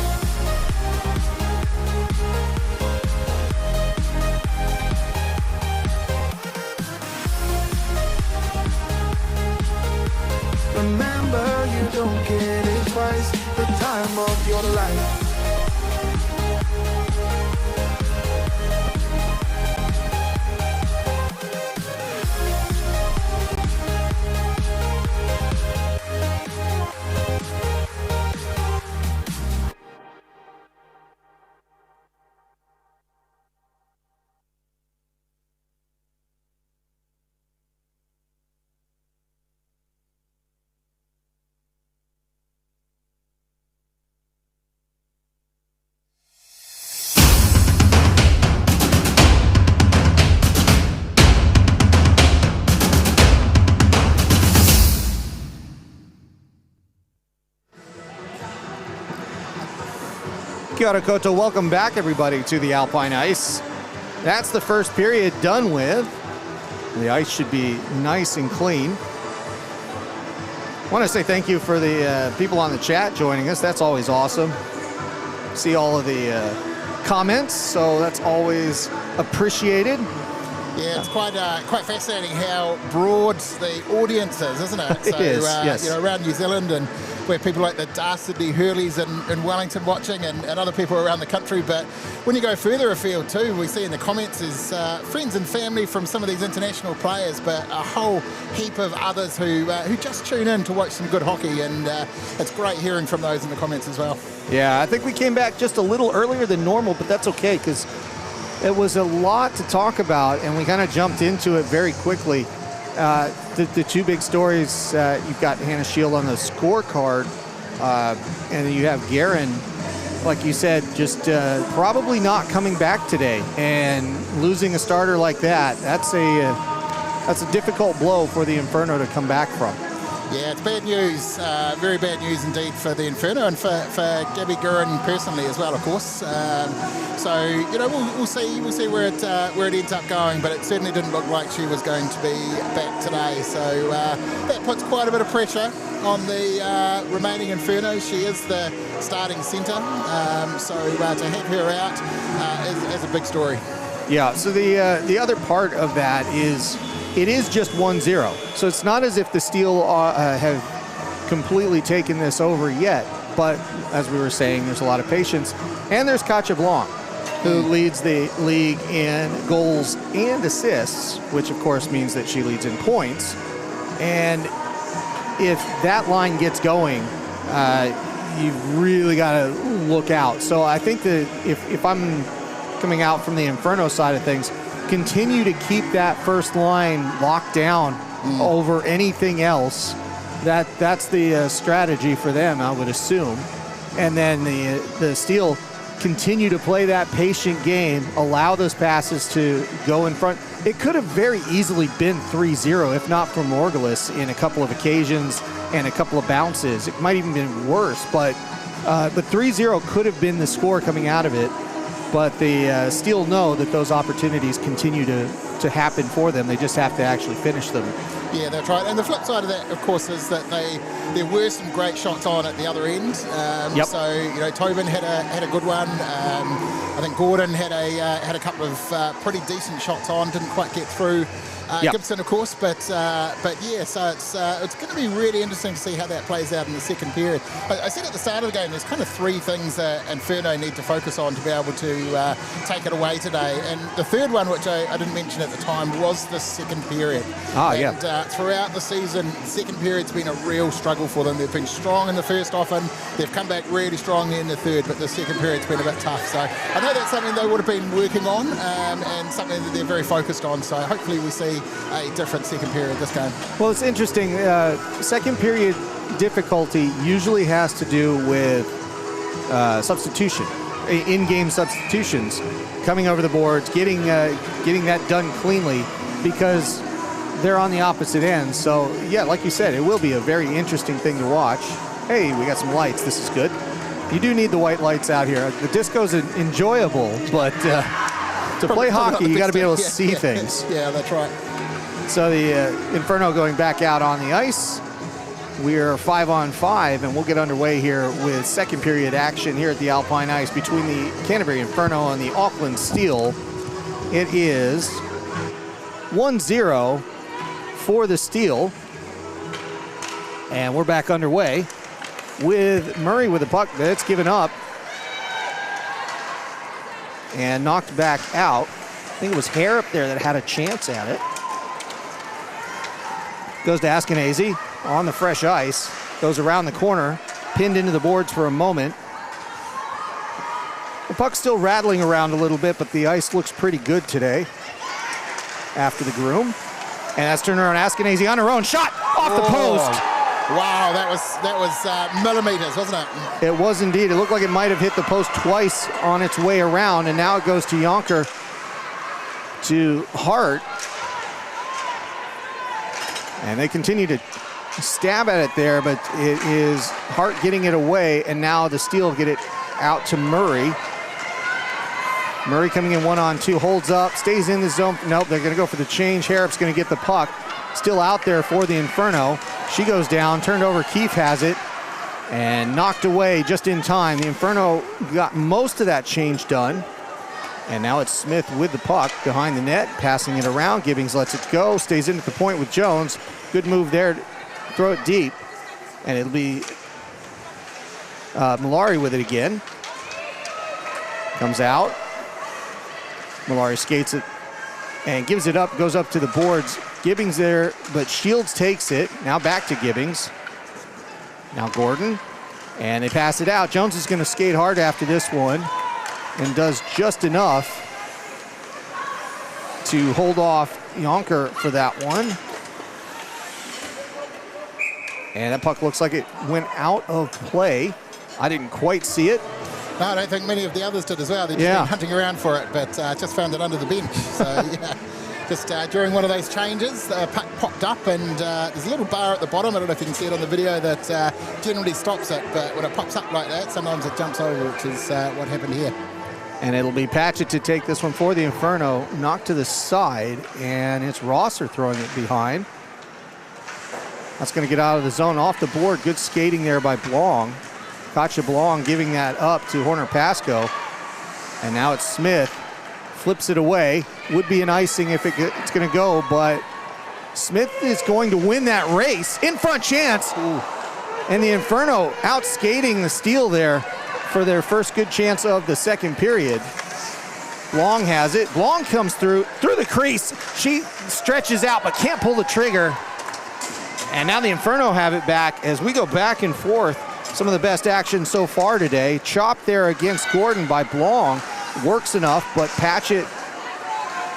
S4: Remember, you don't get it twice. The time of your life.
S2: Kia ora koutou. Welcome back, everybody, to the Alpine Ice. That's the first period done with. The ice should be nice and clean. I want to say thank you for the people on the chat joining us. That's always awesome. See all of the comments, so that's always appreciated.
S3: Yeah, it's quite fascinating how broad the audience is, isn't it?
S2: It is, yes.
S3: You know, around New Zealand, and where people like the Dastardly Hurleys in Wellington watching, and other people around the country. But when you go further afield too, we see in the comments is friends and family from some of these international players, but a whole heap of others who just tune in to watch some good hockey, and it's great hearing from those in the comments as well.
S2: Yeah, I think we came back just a little earlier than normal, but that's okay because it was a lot to talk about, and we kind of jumped into it very quickly. The two big stories, you've got Hannah Shield on the scorecard, and you have Guerin, like you said, just probably not coming back today. And losing a starter like that, that's a difficult blow for the Inferno to come back from.
S3: Yeah, it's bad news, very bad news indeed for the Inferno, and for Gabby Guerin personally as well, of course. So you know, we'll see where it ends up going, but it certainly didn't look like she was going to be back today. So that puts quite a bit of pressure on the remaining Inferno. She is the starting centre, so to have her out is a big story.
S2: Yeah. So the other part of that is, it is just 1-0. So it's not as if the Steel have completely taken this over yet. But as we were saying, there's a lot of patience. And there's Katja Blanc, who leads the league in goals and assists, which of course means that she leads in points. And if that line gets going, you've really got to look out. So I think that if I'm coming out from the Inferno side of things, continue to keep that first line locked down over anything else. That's the strategy for them, I would assume. And then the Steel continue to play that patient game, allow those passes to go in front. It could have very easily been 3-0 if not for Morgulis in a couple of occasions and a couple of bounces. It might even been worse, but 3-0 could have been the score coming out of it. But the Steel know that those opportunities continue to happen for them. They just have to actually finish them.
S3: Yeah, that's right. And the flip side of that, of course, is that there were some great shots on at the other end.
S2: Yep.
S3: So, you know, Tobin had a good one. I think Gordon had a couple of pretty decent shots on, didn't quite get through Gibson, of course, but yeah, so it's going to be really interesting to see how that plays out in the second period. I said at the start of the game, there's kind of three things that Inferno need to focus on to be able to take it away today, and the third one, which I didn't mention at the time, was the second period. Throughout the season, second period's been a real struggle for them. They've been strong in the first often, they've come back really strongly in the third, but the second period's been a bit tough. So I know that's something they would have been working on, and something that they're very focused on. So hopefully we see a different second period this game.
S2: Well, it's interesting. Second period difficulty usually has to do with substitution, in-game substitutions, coming over the boards, getting that done cleanly, because they're on the opposite end. So yeah, like you said, it will be a very interesting thing to watch. Hey, we got some lights. This is good. You do need the white lights out here. The disco's enjoyable, but to play hockey, you got to be able to see things.
S3: Yeah, that's right.
S2: So the Inferno going back out on the ice. We're 5-on-5, and we'll get underway here with second period action here at the Alpine Ice between the Canterbury Inferno and the Auckland Steel. It is 1-0 for the Steel, and we're back underway with Murray with the puck that's given up and knocked back out. I think it was Hare up there that had a chance at it. Goes to Askenazy on the fresh ice. Goes around the corner, pinned into the boards for a moment. The puck's still rattling around a little bit, but the ice looks pretty good today after the groom. And that's turned around. Askenazy on her own. Shot off the post.
S3: Wow, that was millimeters, wasn't it?
S2: It was indeed. It looked like it might have hit the post twice on its way around, and now it goes to Jonker, to Hart. And they continue to stab at it there, but it is Hart getting it away, and now the Steel get it out to Murray. Murray coming in 1-on-2, holds up, stays in the zone. Nope, they're going to go for the change. Harrop's going to get the puck. Still out there for the Inferno. She goes down, turned over. Keefe has it, and knocked away just in time. The Inferno got most of that change done. And now it's Smith with the puck behind the net, passing it around. Gibbings lets it go, stays in at the point with Jones. Good move there to throw it deep. And it'll be Malari with it again. Comes out. Malari skates it and gives it up, goes up to the boards. Gibbings there, but Shields takes it. Now back to Gibbings. Now Gordon. And they pass it out. Jones is going to skate hard after this one, and does just enough to hold off Jonker for that one. And that puck looks like it went out of play. I didn't quite see it.
S3: No, I don't think many of the others did as well. They've just been hunting around for it, but just found it under the bench. So yeah, just during one of those changes, the puck popped up, and there's a little bar at the bottom. I don't know if you can see it on the video, that generally stops it, but when it pops up like that, sometimes it jumps over, which is what happened here.
S2: And it'll be Patchett to take this one for the Inferno. Knocked to the side, and it's Rosser throwing it behind. That's going to get out of the zone, off the board. Good skating there by Blong. Katja Blong giving that up to Horner Pascoe. And now it's Smith. Flips it away. Would be an icing if it's going to go, but Smith is going to win that race. In front chance. Ooh. And the Inferno out skating the Steel there for their first good chance of the second period. Blong has it. Blong comes through the crease. She stretches out but can't pull the trigger. And now the Inferno have it back as we go back and forth. Some of the best action so far today. Chop there against Gordon by Blong. Works enough, but Patchett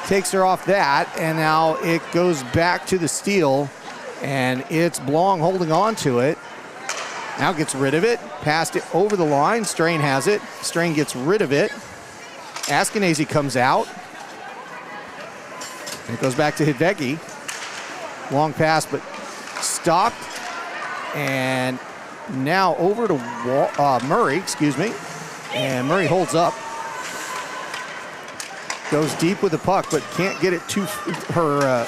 S2: takes her off that, and now it goes back to the Steel, and it's Blong holding on to it. Now gets rid of it, passed it over the line. Strain has it. Strain gets rid of it. Askenazy comes out. And it goes back to Hidvegi. Long pass, but stopped. And now over to Murray, And Murray holds up. Goes deep with the puck, but can't get it to her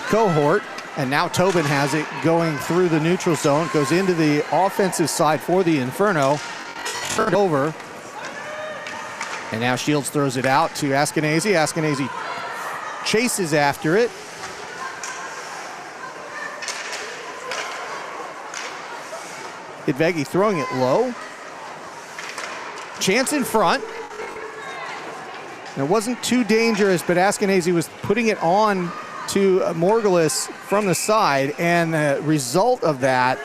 S2: cohort. And now Tobin has it going through the neutral zone. Goes into the offensive side for the Inferno. Turned over. And now Shields throws it out to Askenazy. Askenazy chases after it. Idvegi throwing it low. Chance in front. And it wasn't too dangerous, but Askenazy was putting it on to Morgulis from the side, and the result of that,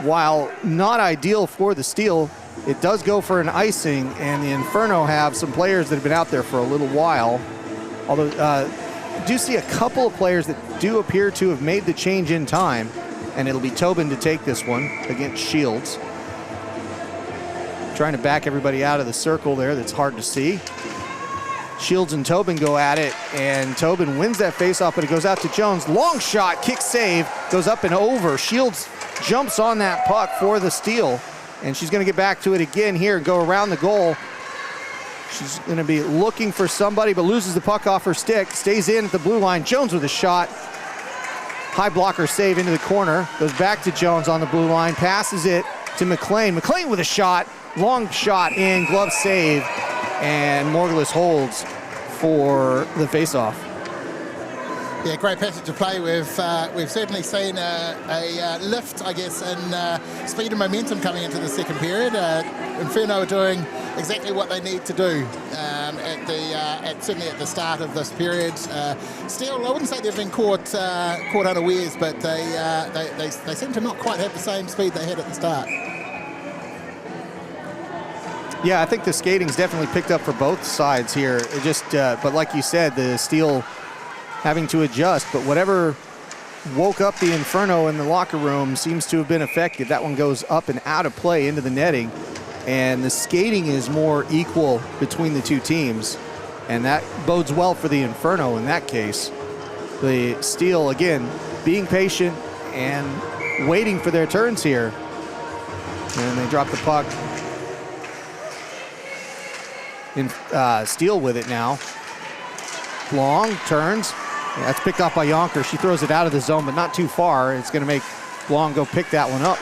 S2: while not ideal for the Steel, it does go for an icing, and the Inferno have some players that have been out there for a little while. Although I do see a couple of players that do appear to have made the change in time, and it'll be Tobin to take this one against Shields. Trying to back everybody out of the circle there, that's hard to see. Shields and Tobin go at it, and Tobin wins that faceoff, but it goes out to Jones. Long shot, kick save, goes up and over. Shields jumps on that puck for the steal, and she's gonna get back to it again here and go around the goal. She's gonna be looking for somebody, but loses the puck off her stick, stays in at the blue line. Jones with a shot. High blocker save into the corner, goes back to Jones on the blue line, passes it to McLean. McLean with a shot, long shot in, glove save, and Morgulis holds for the faceoff.
S3: Yeah, great passage to play. We've certainly seen a lift, I guess, in speed and momentum coming into the second period. Inferno are doing exactly what they need to do certainly at the start of this period. Still, I wouldn't say they've been caught unawares, but they seem to not quite have the same speed they had at the start.
S2: Yeah, I think the skating's definitely picked up for both sides here. It just, but like you said, the Steel having to adjust, but whatever woke up the Inferno in the locker room seems to have been effective. That one goes up and out of play into the netting, and the skating is more equal between the two teams, and that bodes well for the Inferno in that case. The Steel, again, being patient and waiting for their turns here, and they drop the puck. Steel with it now. Long turns. Yeah, that's picked off by Yonker. She throws it out of the zone, but not too far. It's going to make Long go pick that one up.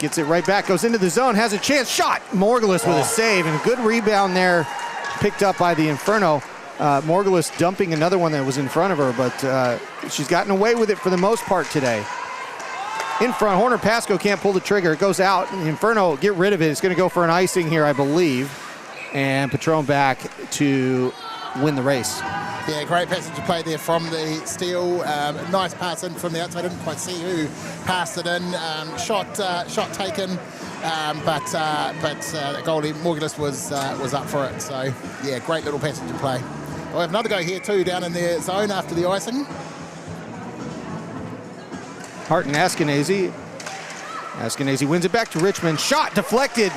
S2: Gets it right back, goes into the zone, has a chance, shot! Morgulis with a save, and a good rebound there, picked up by the Inferno. Morgulis dumping another one that was in front of her, but she's gotten away with it for the most part today. In front, Horner Pasco can't pull the trigger. It goes out, and the Inferno get rid of it. It's going to go for an icing here, I believe. And Patron back to win the race.
S3: Yeah, great passage to play there from the Steel. Nice pass in from the outside. I didn't quite see who passed it in. Shot taken, but the goalie Morgulis was up for it. So yeah, great little passage to play. We'll have another go here too, down in their zone after the icing.
S2: Hart and Askenazy. Askenazy wins it back to Richmond. Shot deflected.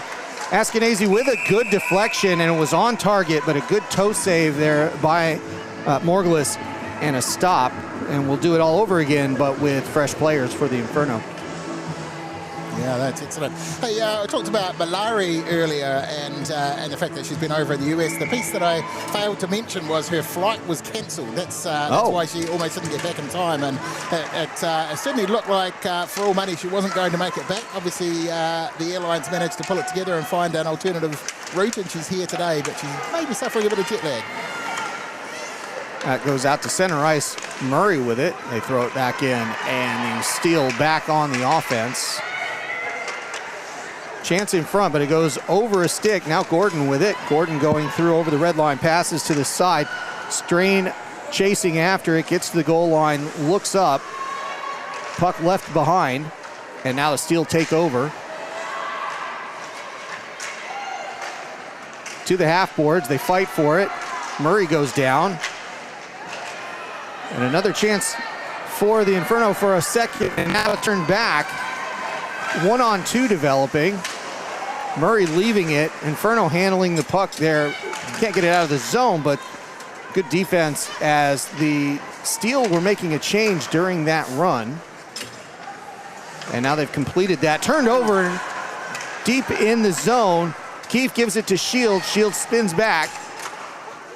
S2: Askenazy with a good deflection, and it was on target, but a good toe save there by Morgulis and a stop. And we'll do it all over again, but with fresh players for the Inferno.
S3: Yeah, that's excellent. Hey, I talked about Malari earlier and the fact that she's been over in the US. The piece that I failed to mention was her flight was cancelled. That's why she almost didn't get back in time. And it certainly looked like, for all money, she wasn't going to make it back. Obviously, the airlines managed to pull it together and find an alternative route, and she's here today, but she's maybe suffering a bit of jet lag.
S2: That goes out to center ice. Murray with it. They throw it back in, and the Steel back on the offense. Chance in front, but it goes over a stick. Now Gordon with it. Gordon going through over the red line, passes to the side. Strain chasing after it, gets to the goal line, looks up. Puck left behind, and now the Steel take over. To the half boards, they fight for it. Murray goes down. And another chance for the Inferno for a second, and now a turn back. 1-on-2 developing. Murray leaving it. Inferno handling the puck there. Can't get it out of the zone, but good defense as the Steel were making a change during that run. And now they've completed that. Turned over deep in the zone. Keefe gives it to Shields. Shields spins back.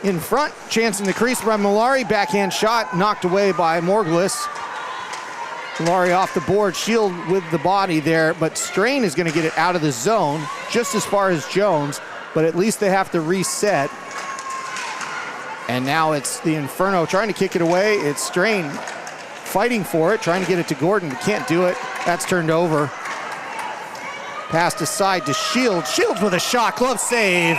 S2: In front, chance in the crease by Malari. Backhand shot knocked away by Morgulis. Malari off the board, Shield with the body there, but Strain is going to get it out of the zone just as far as Jones, but at least they have to reset. And now it's the Inferno trying to kick it away. It's Strain fighting for it, trying to get it to Gordon, but can't do it. That's turned over. Passed aside to Shields. Shields with a shot. Glove save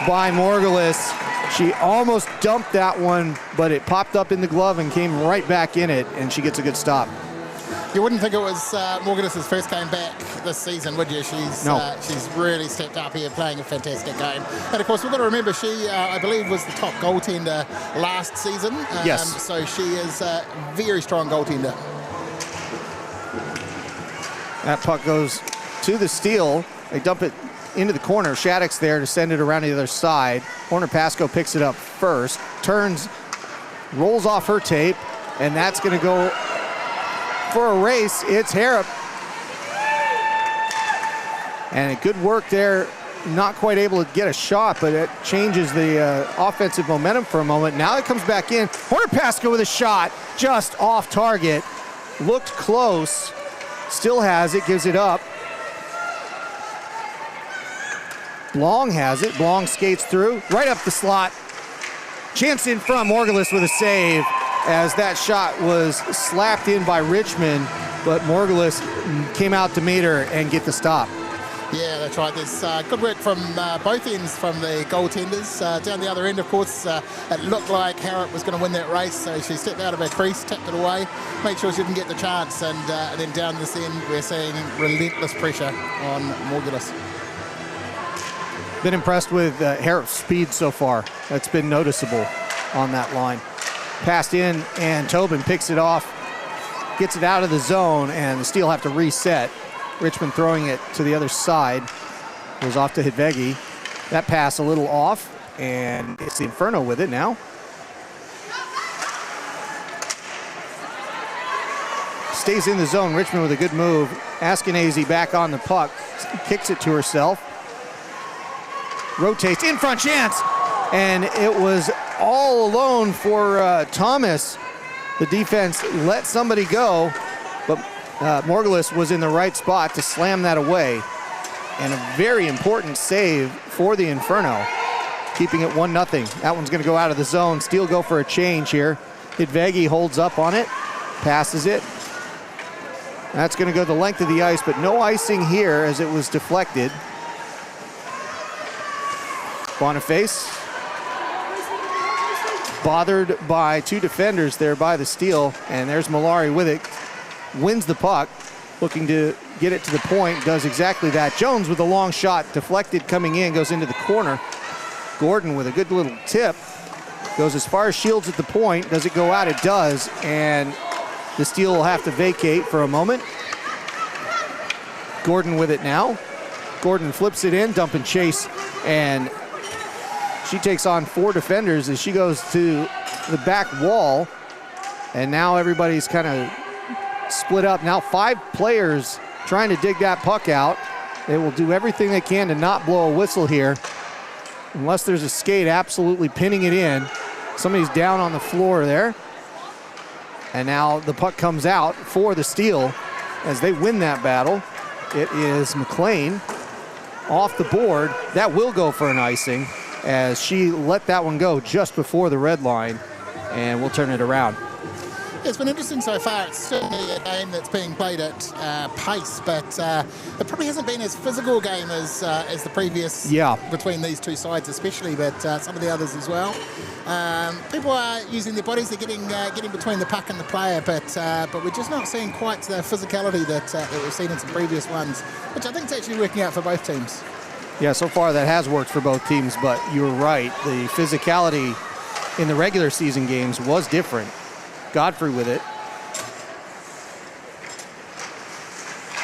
S2: by Morgulis. She almost dumped that one, but it popped up in the glove and came right back in it, and she gets a good stop.
S3: You wouldn't think it was Morgulis' first game back this season, would you? She's really stepped up here, playing a fantastic game. And of course, we've got to remember she, I believe, was the top goaltender last season.
S2: Yes.
S3: So she is a very strong goaltender.
S2: That puck goes to the steal. They dump it into the corner. Shattuck's there to send it around to the other side. Horner Pasco picks it up first, turns, rolls off her tape, and that's going to go for a race. It's Harrop. And a good work there. Not quite able to get a shot, but it changes the offensive momentum for a moment. Now it comes back in. Horner Pasco with a shot, just off target. Looked close. Still has it, gives it up. Blong has it. Blong skates through, right up the slot. Chance in front. Morgulis with a save as that shot was slapped in by Richmond, but Morgulis came out to meet her and get the stop.
S3: Yeah, that's right. There's good work from both ends from the goaltenders. Down the other end, of course, it looked like Harrop was going to win that race, so she stepped out of her crease, tapped it away, made sure she didn't get the chance, and then down this end, we're seeing relentless pressure on Morgulis.
S2: Been impressed with Harrop's speed so far. That's been noticeable on that line. Passed in, and Tobin picks it off, gets it out of the zone, and the Steel have to reset. Richmond throwing it to the other side. Goes off to Hidvegi. That pass a little off, and it's the Inferno with it now. Stays in the zone. Richmond with a good move. Askenazi back on the puck. Kicks it to herself. Rotates. In front chance. And it was all alone for Thomas. The defense let somebody go, but Morgulis was in the right spot to slam that away. And a very important save for the Inferno, keeping it 1-0. That one's going to go out of the zone. Steel go for a change here. Hidvegi holds up on it, passes it. That's going to go the length of the ice, but no icing here as it was deflected. Boniface bothered by two defenders there by the Steel, and there's Malari with it. Wins the puck, looking to get it to the point, does exactly that. Jones with a long shot, deflected coming in, goes into the corner. Gordon with a good little tip, goes as far as Shields at the point. Does it go out? It does, and the Steel will have to vacate for a moment. Gordon with it now. Gordon flips it in, dump and chase, and she takes on 4 defenders as she goes to the back wall, and now everybody's kind of split up. Now 5 players trying to dig that puck out. They will do everything they can to not blow a whistle here, unless there's a skate absolutely pinning it in. Somebody's down on the floor there. And now the puck comes out for the Steel as they win that battle. It is McLean off the board. That will go for an icing as she let that one go just before the red line, and we'll turn it around.
S3: It's been interesting so far. It's certainly a game that's being played at pace, but it probably hasn't been as physical a game as the previous between these two sides especially, but some of the others as well. People are using their bodies, they're getting between the puck and the player, but we're just not seeing quite the physicality that we've seen in some previous ones, which I think is actually working out for both teams.
S2: Yeah, so far that has worked for both teams, but you're right. The physicality in the regular season games was different. Godfrey with it.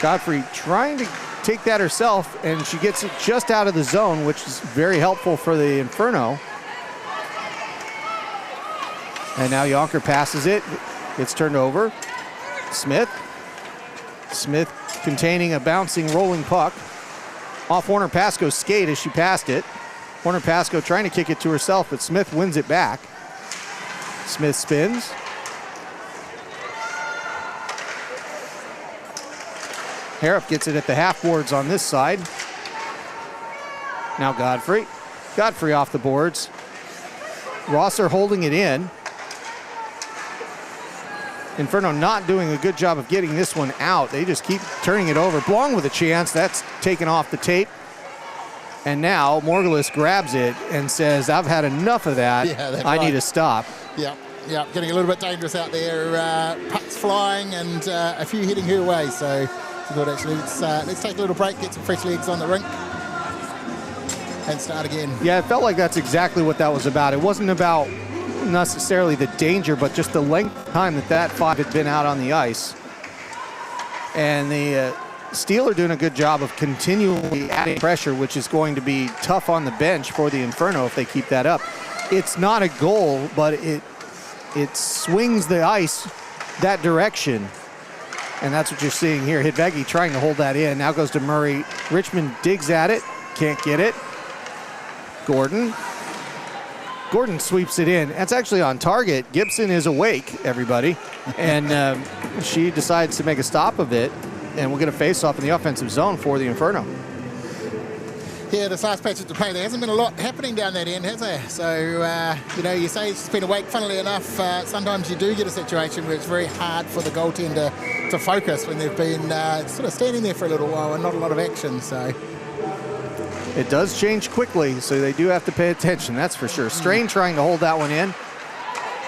S2: Godfrey trying to take that herself, and she gets it just out of the zone, which is very helpful for the Inferno. And now Yonker passes it. It's turned over. Smith. Smith containing a bouncing, rolling puck. Off Horner Pasco's skate as she passed it. Horner Pasco trying to kick it to herself, but Smith wins it back. Smith spins. Harrop gets it at the half boards on this side. Now Godfrey. Godfrey off the boards. Rosser holding it in. Inferno not doing a good job of getting this one out. They just keep turning it over. Blong with a chance. That's taken off the tape. And now Morgulis grabs it and says, I've had enough of that.
S3: Yeah,
S2: I need to stop.
S3: Yeah, getting a little bit dangerous out there. Pucks flying and a few heading her way. So I thought, actually, let's take a little break, get some fresh legs on the rink, and start again.
S2: Yeah, it felt like that's exactly what that was about. It wasn't about necessarily the danger, but just the length of time that 5 had been out on the ice. And the Steel are doing a good job of continually adding pressure, which is going to be tough on the bench for the Inferno if they keep that up. It's not a goal, but it swings the ice that direction. And that's what you're seeing here. Hidvegi trying to hold that in. Now goes to Murray. Richmond digs at it. Can't get it. Gordon sweeps it in. That's actually on target. Gibson is awake, everybody. And she decides to make a stop of it. And we'll get a face-off in the offensive zone for the Inferno.
S3: Yeah, this last patch of the play, there hasn't been a lot happening down that end, has there? So, you say she's been awake. Funnily enough, sometimes you do get a situation where it's very hard for the goaltender to focus when they've been sort of standing there for a little while and not a lot of action. So
S2: it does change quickly, so they do have to pay attention, that's for sure. Strain trying to hold that one in,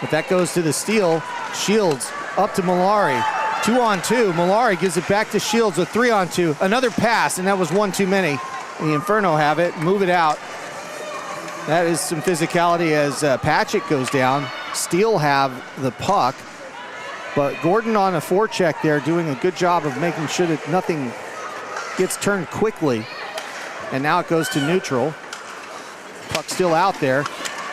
S2: but that goes to the Steel. Shields up to Malari. 2-on-2. Malari gives it back to Shields with 3-on-2. Another pass, and that was one too many. The Inferno have it, move it out. That is some physicality as Patchett goes down. Steel have the puck, but Gordon on a forecheck there doing a good job of making sure that nothing gets turned quickly. And now it goes to neutral. Puck still out there.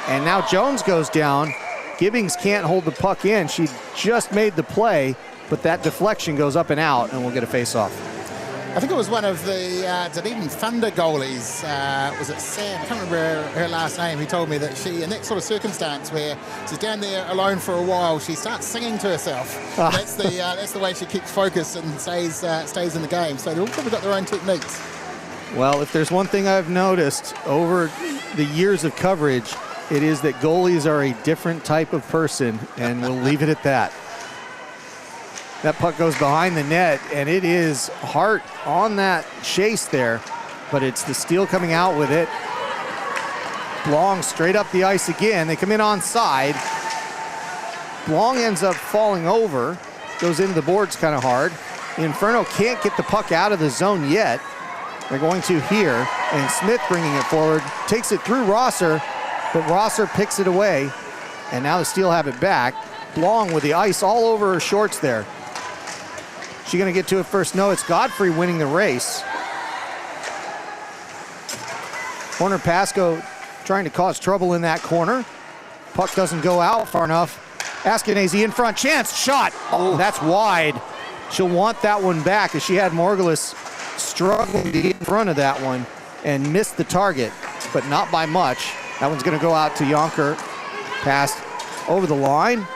S2: And now Jones goes down. Gibbings can't hold the puck in. She just made the play, but that deflection goes up and out, and we'll get a face-off.
S3: I think it was one of the Dunedin Thunder goalies, was it Sam? I can't remember her last name. He told me that she, in that sort of circumstance where she's down there alone for a while, she starts singing to herself. That's the way she keeps focus and stays in the game. So they've all probably got their own techniques.
S2: Well, if there's one thing I've noticed over the years of coverage, it is that goalies are a different type of person, and we'll leave it at that. That puck goes behind the net, and it is Hart on that chase there, but it's the Steel coming out with it. Blong straight up the ice again. They come in onside. Blong ends up falling over, goes into the boards kind of hard. The Inferno can't get the puck out of the zone yet. They're going to here, and Smith bringing it forward, takes it through Rosser, but Rosser picks it away, and now the Steel have it back. Blong with the ice all over her shorts there. She gonna get to it first? No, it's Godfrey winning the race. Corner Pasco trying to cause trouble in that corner. Puck doesn't go out far enough. Askenazi in front, chance, shot. Oh, that's wide. She'll want that one back as she had Morgulis struggling to get in front of that one and missed the target, but not by much. That one's gonna go out to Yonker. Passed over the line.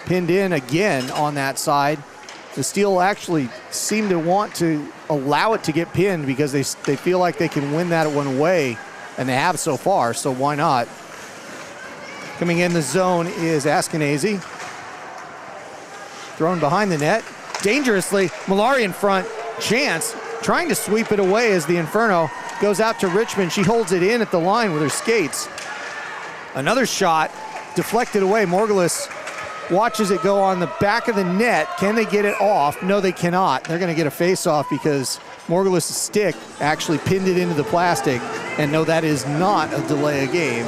S2: Pinned in again on that side. The Steel actually seem to want to allow it to get pinned because they feel like they can win that one away, and they have so far, so why not? Coming in the zone is Askenazi. Thrown behind the net. Dangerously, Malari in front. Chance trying to sweep it away as the Inferno goes out to Richmond. She holds it in at the line with her skates. Another shot deflected away. Morgulis watches it go on the back of the net. Can they get it off? No, they cannot. They're going to get a face-off because Morgulis' stick actually pinned it into the plastic. And no, that is not a delay of game.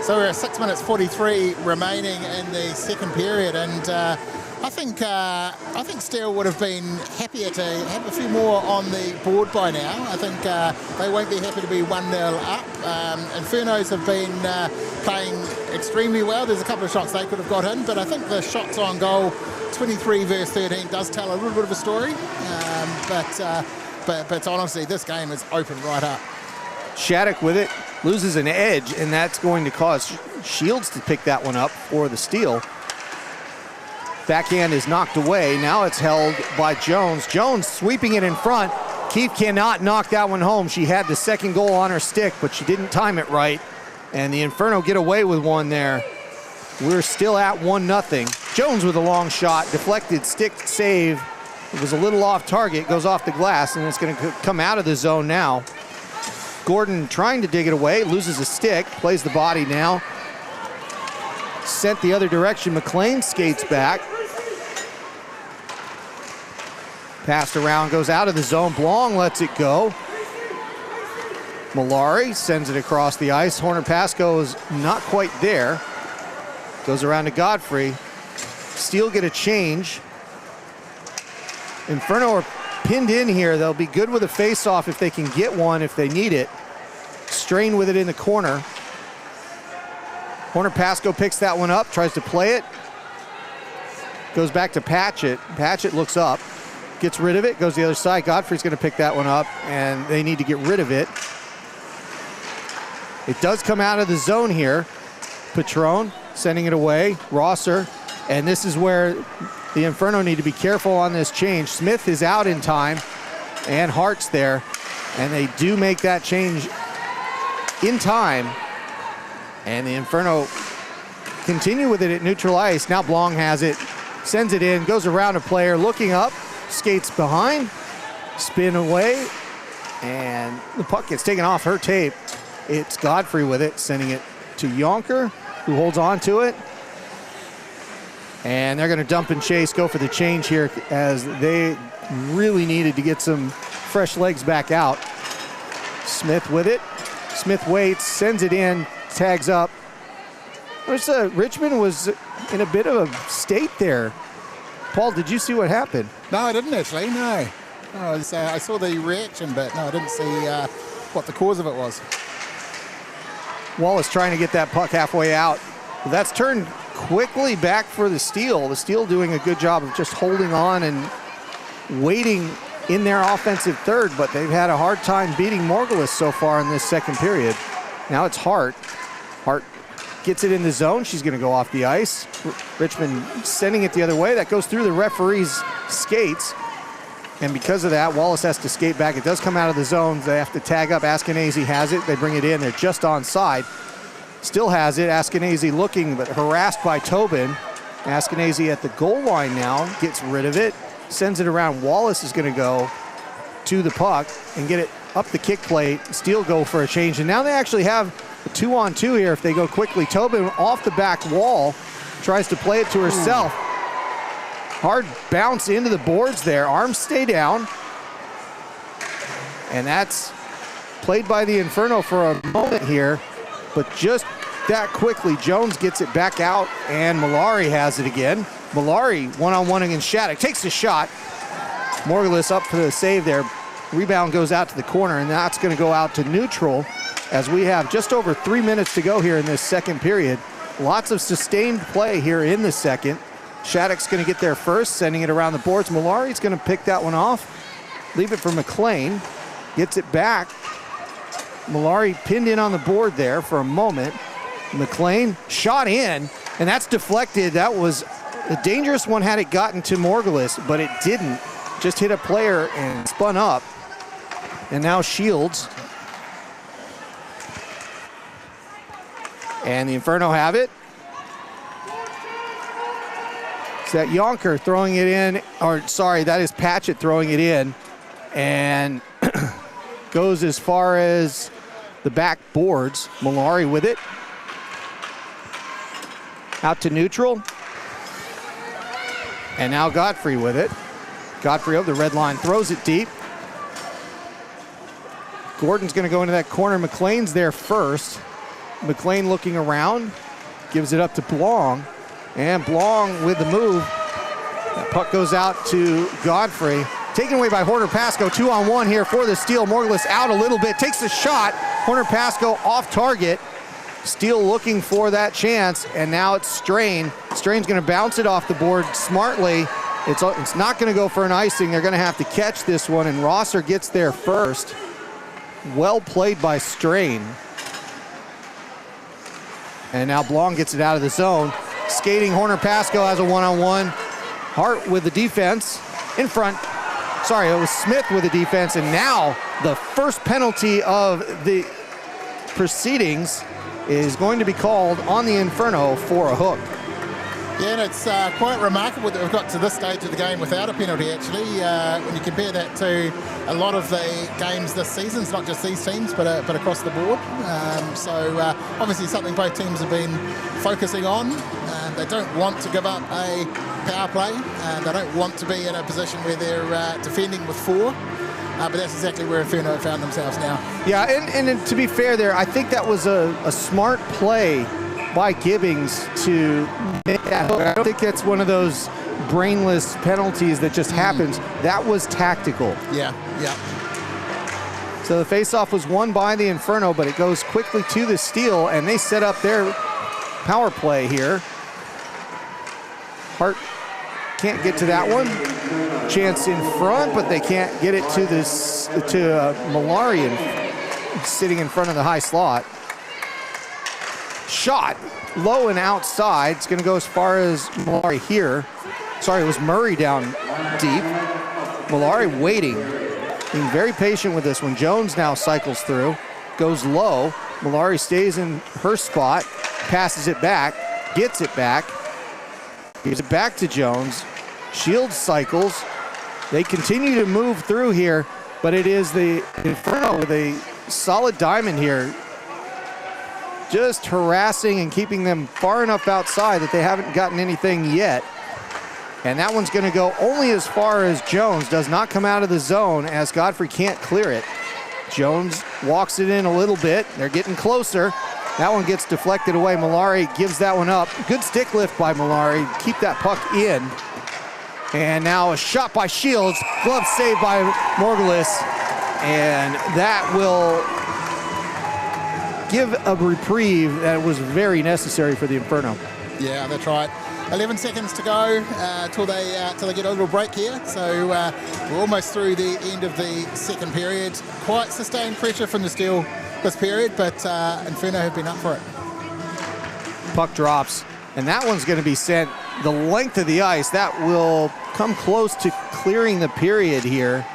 S3: So we're at 6 minutes 43 remaining in the second period, and I think Steel would have been happier to have a few more on the board by now. I think they won't be happy to be 1-0 up. Infernos have been playing extremely well. There's a couple of shots they could have got in, but I think the shots on goal, 23 versus 13, does tell a little bit of a story. But honestly, this game is open right up.
S2: Shattuck with it, loses an edge, and that's going to cause Shields to pick that one up for the Steel. Backhand is knocked away. Now it's held by Jones. Jones sweeping it in front. Keefe cannot knock that one home. She had the second goal on her stick, but she didn't time it right. And the Inferno get away with one there. We're still at 1-0. Jones with a long shot, deflected stick save. It was a little off target, goes off the glass, and it's going to come out of the zone now. Gordon trying to dig it away, loses a stick, plays the body now. Sent the other direction, McLean skates back. Passed around, goes out of the zone. Blong lets it go. Malari sends it across the ice. Horner Pasco is not quite there. Goes around to Godfrey. Steele get a change. Inferno are pinned in here. They'll be good with a face-off if they can get one, if they need it. Strain with it in the corner. Horner Pasco picks that one up, tries to play it. Goes back to Patchett. Patchett looks up, gets rid of it, goes the other side. Godfrey's going to pick that one up, and they need to get rid of it. It does come out of the zone here. Patron sending it away. Rosser, and this is where the Inferno need to be careful on this change. Smith is out in time, and Hart's there, and they do make that change in time. And the Inferno continue with it at neutral ice. Now Blong has it, sends it in, goes around a player, looking up, skates behind, spin away, and the puck gets taken off her tape. It's Godfrey with it, sending it to Yonker, who holds on to it. And they're going to dump and chase, go for the change here, as they really needed to get some fresh legs back out. Smith with it. Smith waits, sends it in, tags up. Richmond was in a bit of a state there. Paul, did you see what happened?
S3: No, I didn't actually, no. I saw the reaction, but no, I didn't see what the cause of it was.
S2: Wallace trying to get that puck halfway out. That's turned quickly back for the Steel. The Steel doing a good job of just holding on and waiting in their offensive third, but they've had a hard time beating Morgulus so far in this second period. Now it's Hart. Hart gets it in the zone. She's going to go off the ice. Richmond sending it the other way. That goes through the referee's skates. And because of that, Wallace has to skate back. It does come out of the zone. They have to tag up. Askenazi has it. They bring it in. They're just onside. Still has it. Askenazi looking, but harassed by Tobin. Askenazi at the goal line now. Gets rid of it. Sends it around. Wallace is going to go to the puck and get it up the kick plate. Steele go for a change. And now they actually have a 2-on-2 here if they go quickly. Tobin off the back wall. Tries to play it to herself. Hard bounce into the boards there. Arms stay down. And that's played by the Inferno for a moment here. But just that quickly, Jones gets it back out, and Malari has it again. Malari one-on-one against Shattuck. Takes the shot. Morgulus up for the save there. Rebound goes out to the corner, and that's going to go out to neutral as we have just over 3 minutes to go here in this second period. Lots of sustained play here in the second. Shattuck's going to get there first, sending it around the boards. Malari's going to pick that one off, leave it for McLean. Gets it back. Malari pinned in on the board there for a moment. McLean shot in, and that's deflected. That was a dangerous one had it gotten to Morgulus, but it didn't. Just hit a player and spun up. And now Shields. And the Inferno have it. Is that Yonker throwing it in? Or sorry, that is Patchett throwing it in. And goes as far as the back boards. Malari with it. Out to neutral. And now Godfrey with it. Godfrey over the red line, throws it deep. Gordon's going to go into that corner. McLean's there first. McLean looking around, gives it up to Blong. And Blong with the move. That puck goes out to Godfrey. Taken away by Horner Pasco. 2-on-1 here for the Steel. Morgulus out a little bit, takes the shot. Horner Pasco off target. Steel looking for that chance, and now it's Strain. Strain's going to bounce it off the board smartly. It's not going to go for an icing. They're going to have to catch this one, and Rosser gets there first. Well played by Strain. And now Blong gets it out of the zone. Skating Horner Pasco has a one-on-one. Hart with the defense in front. sorry, it was Smith with the defense, and now the first penalty of the proceedings is going to be called on the Inferno for a hook.
S3: Yeah, and it's quite remarkable that we've got to this stage of the game without a penalty, actually. When you compare that to a lot of the games this season, it's not just these teams, but across the board. Obviously something both teams have been focusing on. They don't want to give up a power play. They don't want to be in a position where they're defending with 4. But that's exactly where Inferno have found themselves now. Yeah,
S2: and to be fair there, I think that was a smart play by Gibbings to make that hook. I don't think that's one of those brainless penalties that just happens. That was tactical.
S3: Yeah.
S2: So the face-off was won by the Inferno, but it goes quickly to the Steel, and they set up their power play here. Hart can't get to that one. Chance in front, but they can't get it to Malari sitting in front of the high slot. Shot low and outside. It's going to go as far as Malari here. Sorry, it was Murray down deep. Malari waiting, being very patient with this one. Jones now cycles through, goes low. Malari stays in her spot, passes it back, gets it back, gives it back to Jones. Shields cycles. They continue to move through here, but it is the Inferno with a solid diamond here, just harassing and keeping them far enough outside that they haven't gotten anything yet. And that one's going to go only as far as Jones. Does not come out of the zone as Godfrey can't clear it. Jones walks it in a little bit. They're getting closer. That one gets deflected away. Malari gives that one up. Good stick lift by Malari. Keep that puck in. And now a shot by Shields. Glove saved by Morgulis. And that will give a reprieve that was very necessary for the Inferno.
S3: Yeah, that's right. 11 seconds to go till they get a little break here. So we're almost through the end of the second period. Quite sustained pressure from the Steel this period, but Inferno have been up for it.
S2: Puck drops, and that one's going to be sent the length of the ice. That will come close to clearing the period here.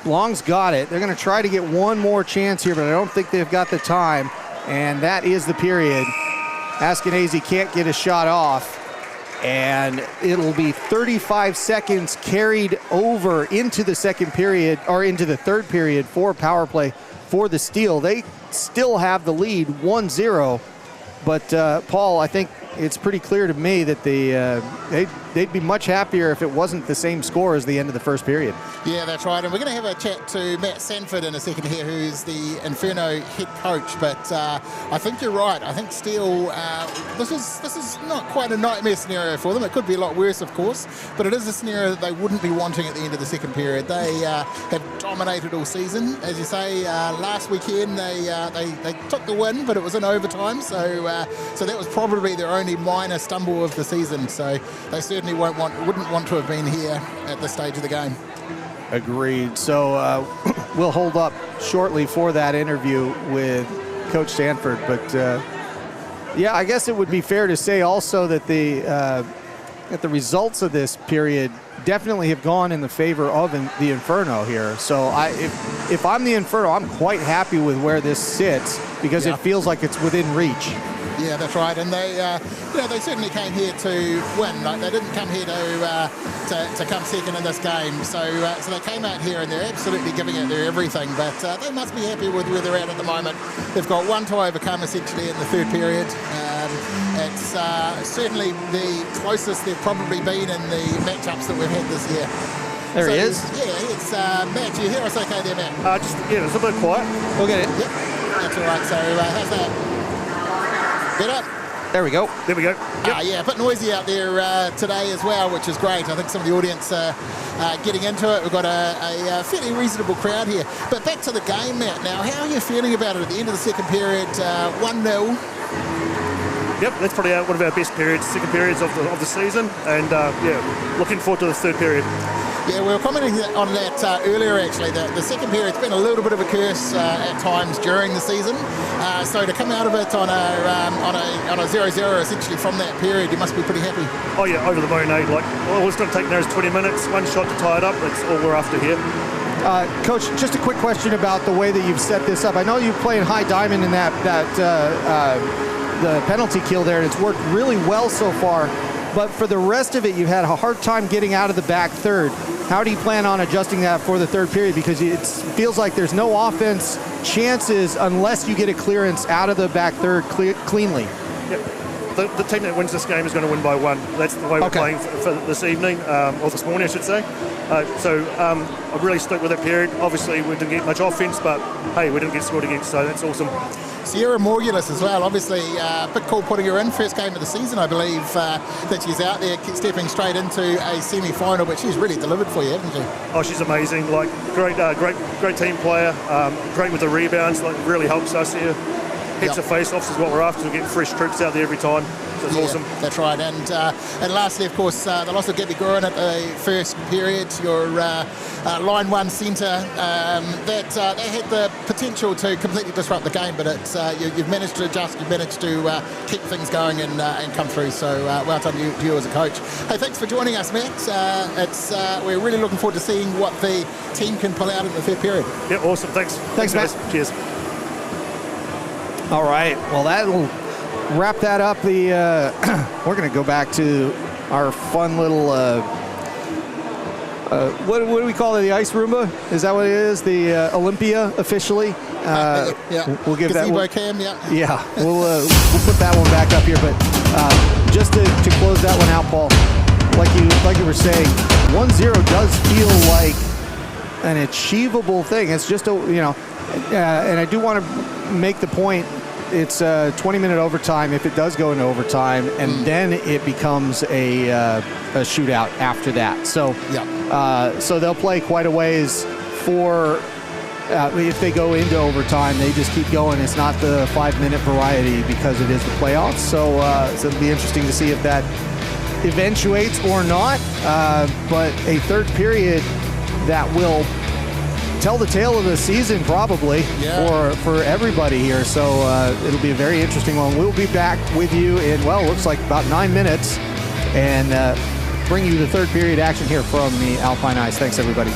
S2: Long's got it. They're going to try to get one more chance here, but I don't think they've got the time. And that is the period. Askenazi can't get a shot off. And it'll be 35 seconds carried over into the second period, or into the third period for power play for the Steel. They still have the lead 1-0. But Paul, I think it's pretty clear to me that they'd be much happier if it wasn't the same score as the end of the first period.
S3: Yeah, that's right. And we're going to have a chat to Matt Sanford in a second here, who's the Inferno head coach. But I think you're right. I think Steel, this is not quite a nightmare scenario for them. It could be a lot worse, of course, but it is a scenario that they wouldn't be wanting at the end of the second period. They have dominated all season. As you say, last weekend they took the win, but it was in overtime. So that was probably their only minor stumble of the season. So they certainly wouldn't want to have been here at this stage of the game.
S2: Agreed. So we'll hold up shortly for that interview with Coach Sanford. But yeah, I guess it would be fair to say also that the results of this period definitely have gone in the favor of the Inferno here. So if I'm the Inferno, I'm quite happy with where this sits because it feels like it's within reach.
S3: Yeah, that's right, and they certainly came here to win. Like, they didn't come here to come second in this game. So they came out here and they're absolutely giving it their everything. But they must be happy with where they're at the moment. They've got one to overcome essentially in the third period. It's certainly the closest they've probably been in the matchups that we've had this year.
S2: There he is.
S3: Yeah, it's Matt. Do you hear us okay there, Matt?
S5: It's a bit quiet.
S2: We'll get it.
S3: Yep, that's all right. So how's that? Better?
S2: There we go.
S5: There we go.
S3: Yep. Yeah, a bit noisy out there today as well, which is great. I think some of the audience are getting into it. We've got a fairly reasonable crowd here. But back to the game, Matt. Now, how are you feeling about it at the end of the second period? 1-0.
S5: Yep, that's probably one of our best periods, second periods of the season. And, looking forward to the third period.
S3: Yeah, we were commenting on that earlier, actually. The second period's been a little bit of a curse at times during the season. So to come out of it on a 0-0 essentially from that period, you must be pretty happy.
S5: Oh yeah, over the moon, eh? Like, all it's going to take now is 20 minutes, one shot to tie it up. That's all we're after here.
S2: Coach, just a quick question about the way that you've set this up. I know you play in high diamond in the penalty kill there, and it's worked really well so far. But for the rest of it, you've had a hard time getting out of the back third. How do you plan on adjusting that for the third period? Because it feels like there's no offense chances unless you get a clearance out of the back third cleanly.
S5: Yep. The team that wins this game is going to win by one. That's the way we're playing for this evening, or this morning, I should say. I've really stuck with that period. Obviously, we didn't get much offense, but hey, we didn't get scored against, so that's awesome.
S3: Sierra Morgulis as well, obviously big call putting her in, first game of the season I believe, that she's out there stepping straight into a semi-final, but she's really delivered for you, haven't she?
S5: Oh, she's amazing, like great team player, great with the rebounds, like really helps us here. Heaps of face-offs is what we're after, to get fresh troops out there every time. So it's awesome.
S3: That's right. And lastly, of course, the loss of Gabby Gurin at the first period, your line one centre, that had the potential to completely disrupt the game, but you've managed to adjust, you've managed to keep things going and come through. So well done to you as a coach. Hey, thanks for joining us, Matt. We're really looking forward to seeing what the team can pull out in the third period.
S5: Yeah, awesome. Thanks,
S2: Matt.
S5: guys. Cheers.
S2: All right, well, that'll wrap that up. We're going to go back to our fun little, what do we call it, the ice Roomba? Is that what it is? The Olympia officially? We'll give
S3: Gazebo
S2: that
S3: cam,
S2: Yeah, we'll put that one back up here. But just to close that one out, Paul, like you were saying, 1-0 does feel like an achievable thing. It's just and I do want to make the point, it's a 20-minute overtime if it does go into overtime, and then it becomes a shootout after that. So so they'll play quite a ways for if they go into overtime. They just keep going. It's not the 5-minute variety because it is the playoffs. So it'll be interesting to see if that eventuates or not. But a third period that will tell the tale of the season probably for everybody here. So it'll be a very interesting one. We'll be back with you in, looks like about 9 minutes, and bring you the third period action here from the Alpine Ice. Thanks, everybody.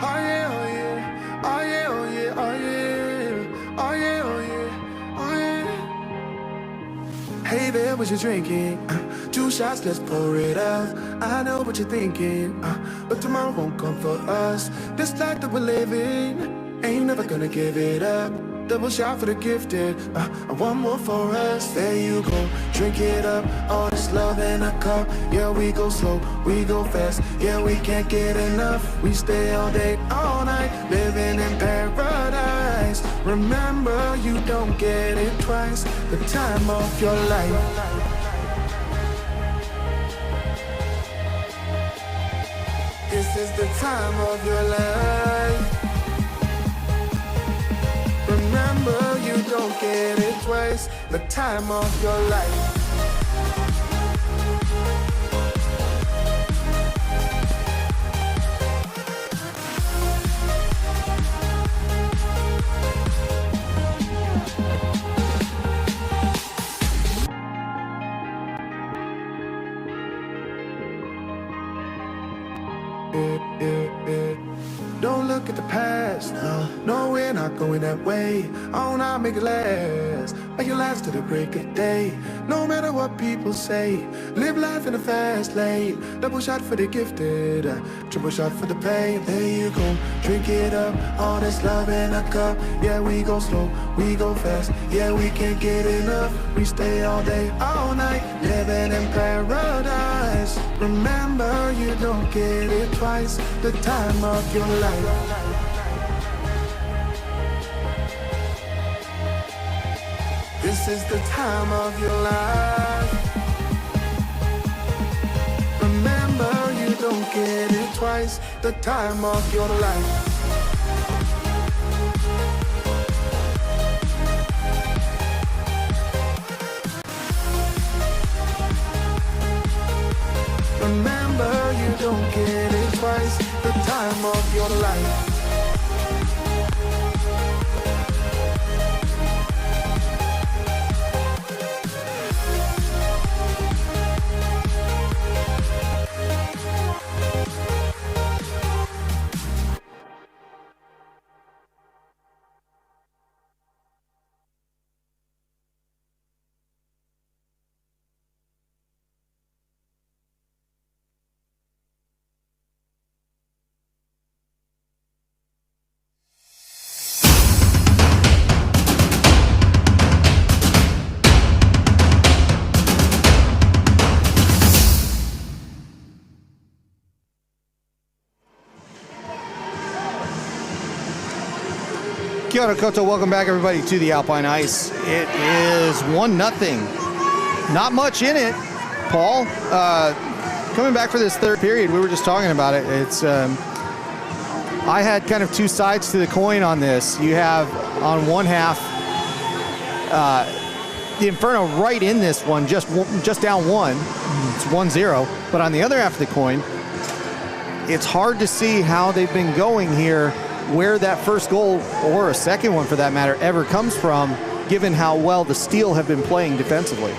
S4: Oh yeah, oh yeah, oh yeah, oh yeah, oh yeah, oh yeah, oh yeah, oh yeah. Hey there, what you drinking? 2 shots, let's pour it out. I know what you're thinking, but tomorrow won't come for us. This life that we're living, ain't never gonna give it up. Double shot for the gifted, and one more for us. There you go, drink it up. All this love in a cup. Yeah, we go slow, we go fast. Yeah, we can't get enough. We stay all day, all night, living in paradise. Remember, you don't get it twice. The time of your life. This is the time of your life. Remember, you don't get it twice. The time of your life. Don't look at the past, no, we're not going that way. Oh, now make it last, make it last to the break of day. No matter what people say, live life in a fast lane. Double shot for the gifted, triple shot for the pain. There you go, drink it up, all this love in a cup. Yeah, we go slow, we go fast. Yeah, we can't get enough. We stay all day, all night, living in paradise. Remember, you don't get it twice. The time of your life. This is the time of your life. Remember, you don't get it twice. The time of your life. Remember, you don't get it twice. The time of your life.
S2: Kia ora koutou, welcome back everybody to the Alpine Ice. It is 1-0. Not much in it, Paul. Coming back for this third period, we were just talking about it. It's I had kind of two sides to the coin on this. You have on one half the Inferno right in this one, just down one. It's 1-0. But on the other half of the coin, it's hard to see how they've been going here, where that first goal, or a second one for that matter, ever comes from, given how well the Steel have been playing defensively.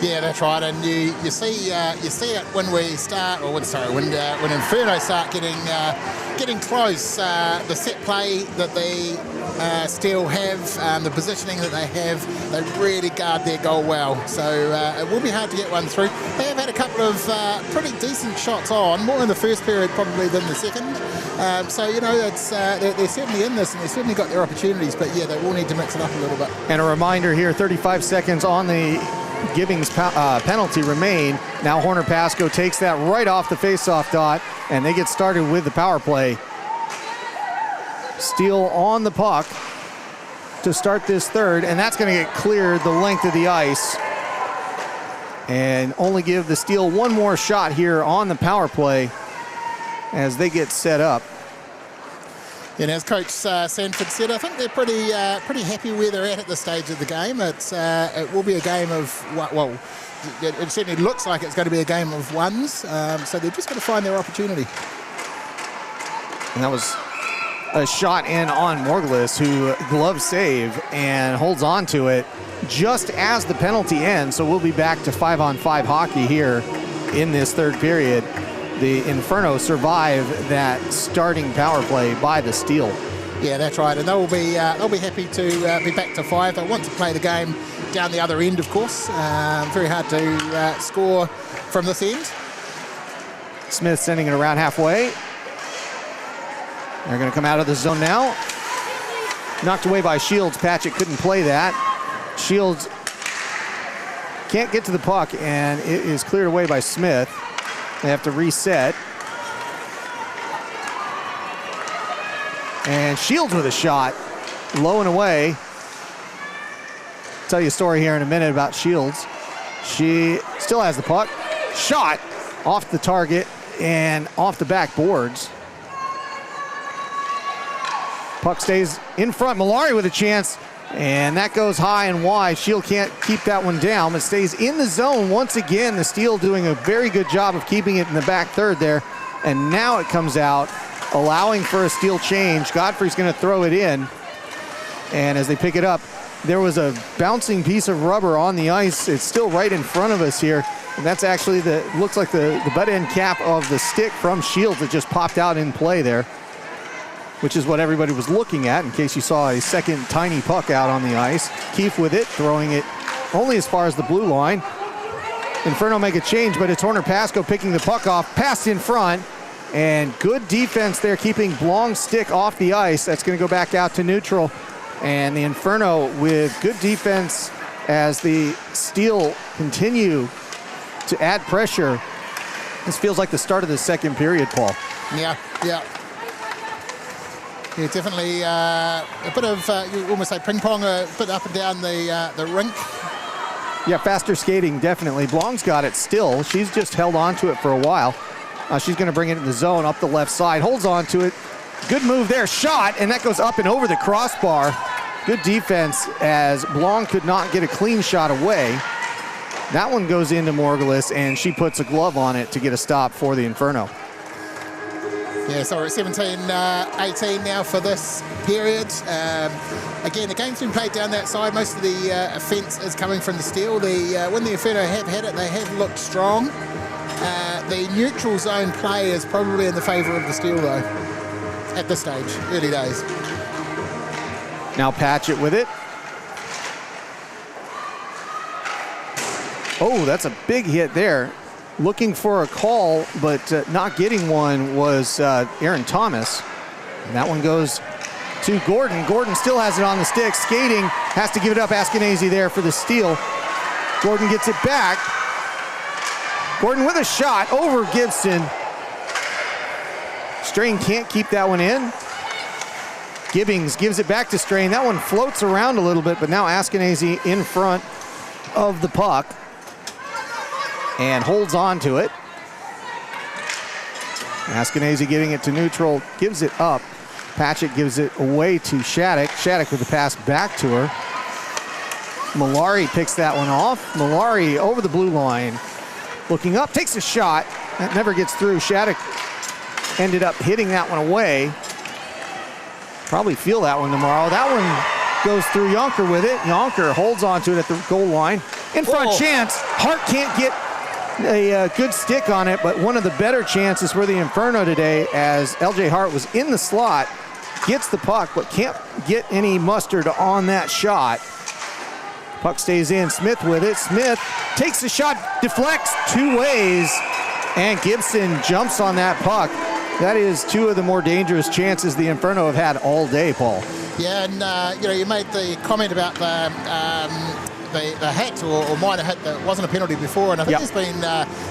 S3: Yeah, that's right, and you see it when we start, or when Inferno start getting close. The set play that they Steel have, the positioning that they have, they really guard their goal well. So it will be hard to get one through. They have had a couple of pretty decent shots on, more in the first period probably than the second. So you know, it's they're certainly in this, and they've certainly got their opportunities. But yeah, they will need to mix it up a little bit.
S2: And a reminder here: 35 seconds on the Gibbings penalty remain. Now Horner Pascoe takes that right off the face-off dot, and they get started with the power play. Steel on the puck to start this third, and that's going to get cleared the length of the ice and only give the Steel one more shot here on the power play as they get set up.
S3: And as Coach Sanford said, I think they're pretty happy where they're at this stage of the game. It will be a game of, well, it certainly looks like it's going to be a game of ones. So they're just going to find their opportunity.
S2: And that was a shot in on Morglis, who glove save and holds on to it just as the penalty ends. So we'll be back to 5-on-5 hockey here in this third period. the Inferno survive that starting power play by the Steel.
S3: Yeah, that's right, and they'll be happy to be back to 5. They want to play the game down the other end, of course. Very hard to score from this end.
S2: Smith sending it around halfway. They're going to come out of the zone now. Knocked away by Shields. Patchett couldn't play that. Shields can't get to the puck, and it is cleared away by Smith. They have to reset. And Shields with a shot, low and away. I'll tell you a story here in a minute about Shields. She still has the puck. Shot off the target and off the backboards. Puck stays in front. Malari with a chance, and that goes high and wide. Shield can't keep that one down. It stays in the zone once again. The Steel doing a very good job of keeping it in the back third there. And now it comes out, allowing for a Steel change. Godfrey's going to throw it in. And as they pick it up, there was a bouncing piece of rubber on the ice. It's still right in front of us here. And that's actually looks like the butt end cap of the stick from Shields that just popped out in play there, which is what everybody was looking at in case you saw a second tiny puck out on the ice. Keefe with it, throwing it only as far as the blue line. Inferno make a change, but it's Horner Pasco picking the puck off, passed in front, and good defense there, keeping Blong's stick off the ice. That's going to go back out to neutral. And the Inferno with good defense as the Steel continue to add pressure. This feels like the start of the second period, Paul.
S3: Yeah. Yeah, definitely a bit of, you almost say ping pong, a bit up and down the rink.
S2: Yeah, faster skating, definitely. Blong's got it still. She's just held on to it for a while. She's going to bring it in the zone up the left side. Holds on to it. Good move there. Shot, and that goes up and over the crossbar. Good defense as Blong could not get a clean shot away. That one goes into Morgulis, and she puts a glove on it to get a stop for the Inferno.
S3: Yeah, so we're at 17-18 now for this period. Again, the game's been played down that side. Most of the offence is coming from the Steel. When the Inferno have had it, they have looked strong. The neutral zone play is probably in the favour of the Steel, though, at this stage, early days.
S2: Now Patchett with it. Oh, that's a big hit there. Looking for a call, but not getting one was Aaron Thomas. And that one goes to Gordon. Gordon still has it on the stick. Skating, has to give it up. Askenazy there for the steal. Gordon gets it back. Gordon with a shot over Gibson. Strain can't keep that one in. Gibbings gives it back to Strain. That one floats around a little bit, but now Askenazy in front of the puck and holds on to it. Askenazy giving it to neutral, gives it up. Patchett gives it away to Shattuck. Shattuck with the pass back to her. Malari picks that one off. Malari over the blue line, looking up, takes a shot. That never gets through. Shattuck ended up hitting that one away. Probably feel that one tomorrow. That one goes through Yonker with it. Yonker holds on to it at the goal line. In front chance. Hart can't get a good stick on it, but one of the better chances for the Inferno today as LJ Hart was in the slot, gets the puck, but can't get any mustard on that shot. Puck stays in. Smith with it. Smith takes the shot, deflects two ways, and Gibson jumps on that puck. That is two of the more dangerous chances the Inferno have had all day, Paul.
S3: Yeah, and you made the comment about the hit or minor hit that wasn't a penalty before, and I think there's been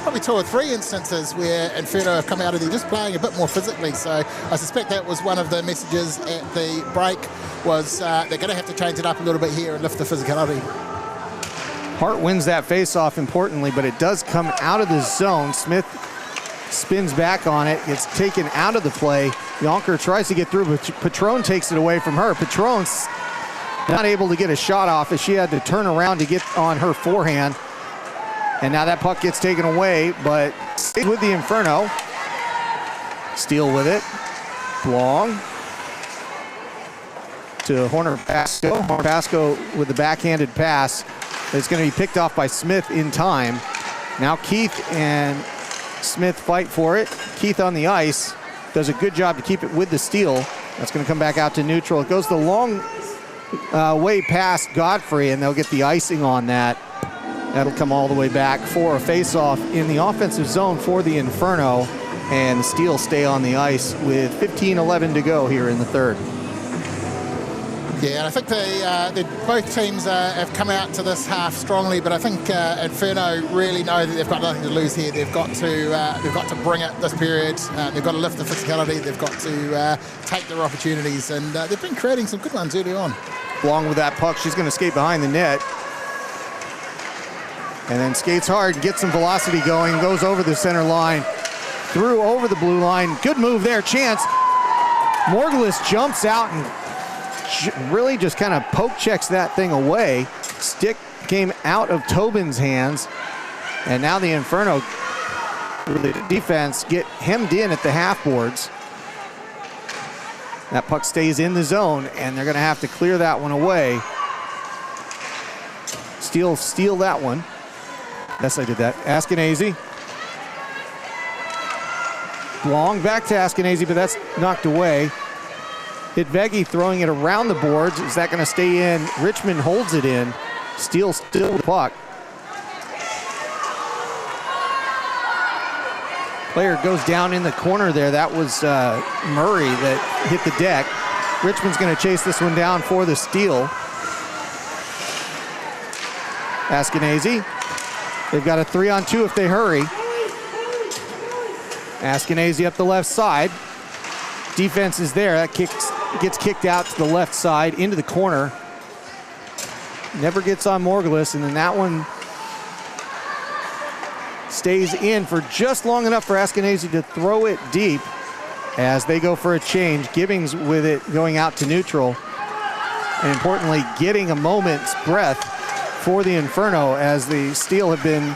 S3: probably 2 or 3 instances where Inferno have come out of there just playing a bit more physically. So I suspect that was one of the messages at the break, was they're going to have to change it up a little bit here and lift the physicality.
S2: Hart wins that face-off importantly, but it does come out of the zone. Smith spins back on it, gets taken out of the play. Yonker tries to get through, but Patron takes it away from her. Patron's not able to get a shot off as she had to turn around to get on her forehand. And now that puck gets taken away, but stays with the Inferno. Steele with it. Blong to Horner Pasco. Horner Pasco with the backhanded pass. It's going to be picked off by Smith in time. Now Keith and Smith fight for it. Keith on the ice does a good job to keep it with the steal. That's going to come back out to neutral. It goes the long way past Godfrey, and they'll get the icing on that. That'll come all the way back for a face-off in the offensive zone for the Inferno, and the Steel stay on the ice with 15-11 to go here in the third.
S3: Yeah, I think both teams have come out to this half strongly, but I think Inferno really know that they've got nothing to lose here. They've got to bring it this period. They've got to lift the physicality. They've got to take their opportunities, and they've been creating some good ones early on.
S2: Along with that puck, she's going to skate behind the net, and then skates hard, gets some velocity going, goes over the center line, through over the blue line. Good move there, chance. Morgulus jumps out and really just kind of poke checks that thing away. Stick came out of Tobin's hands, and now the Inferno, the defense, get hemmed in at the half boards. That puck stays in the zone, and they're going to have to clear that one away. Steal that one. Yes, I did that. Askenazy. Long back to Askenazy, but that's knocked away. Hitvegi throwing it around the boards. Is that going to stay in? Richmond holds it in. Steele still the puck. Player goes down in the corner there. That was Murray that hit the deck. Richmond's going to chase this one down for the steal. Askenazy. They've got a 3-on-2 if they hurry. Askenazy up the left side. Defense is there. That gets kicked out to the left side into the corner. Never gets on Morgulus, and then that one stays in for just long enough for Askenazy to throw it deep as they go for a change. Gibbings with it going out to neutral. And importantly, getting a moment's breath for the Inferno as the Steel have been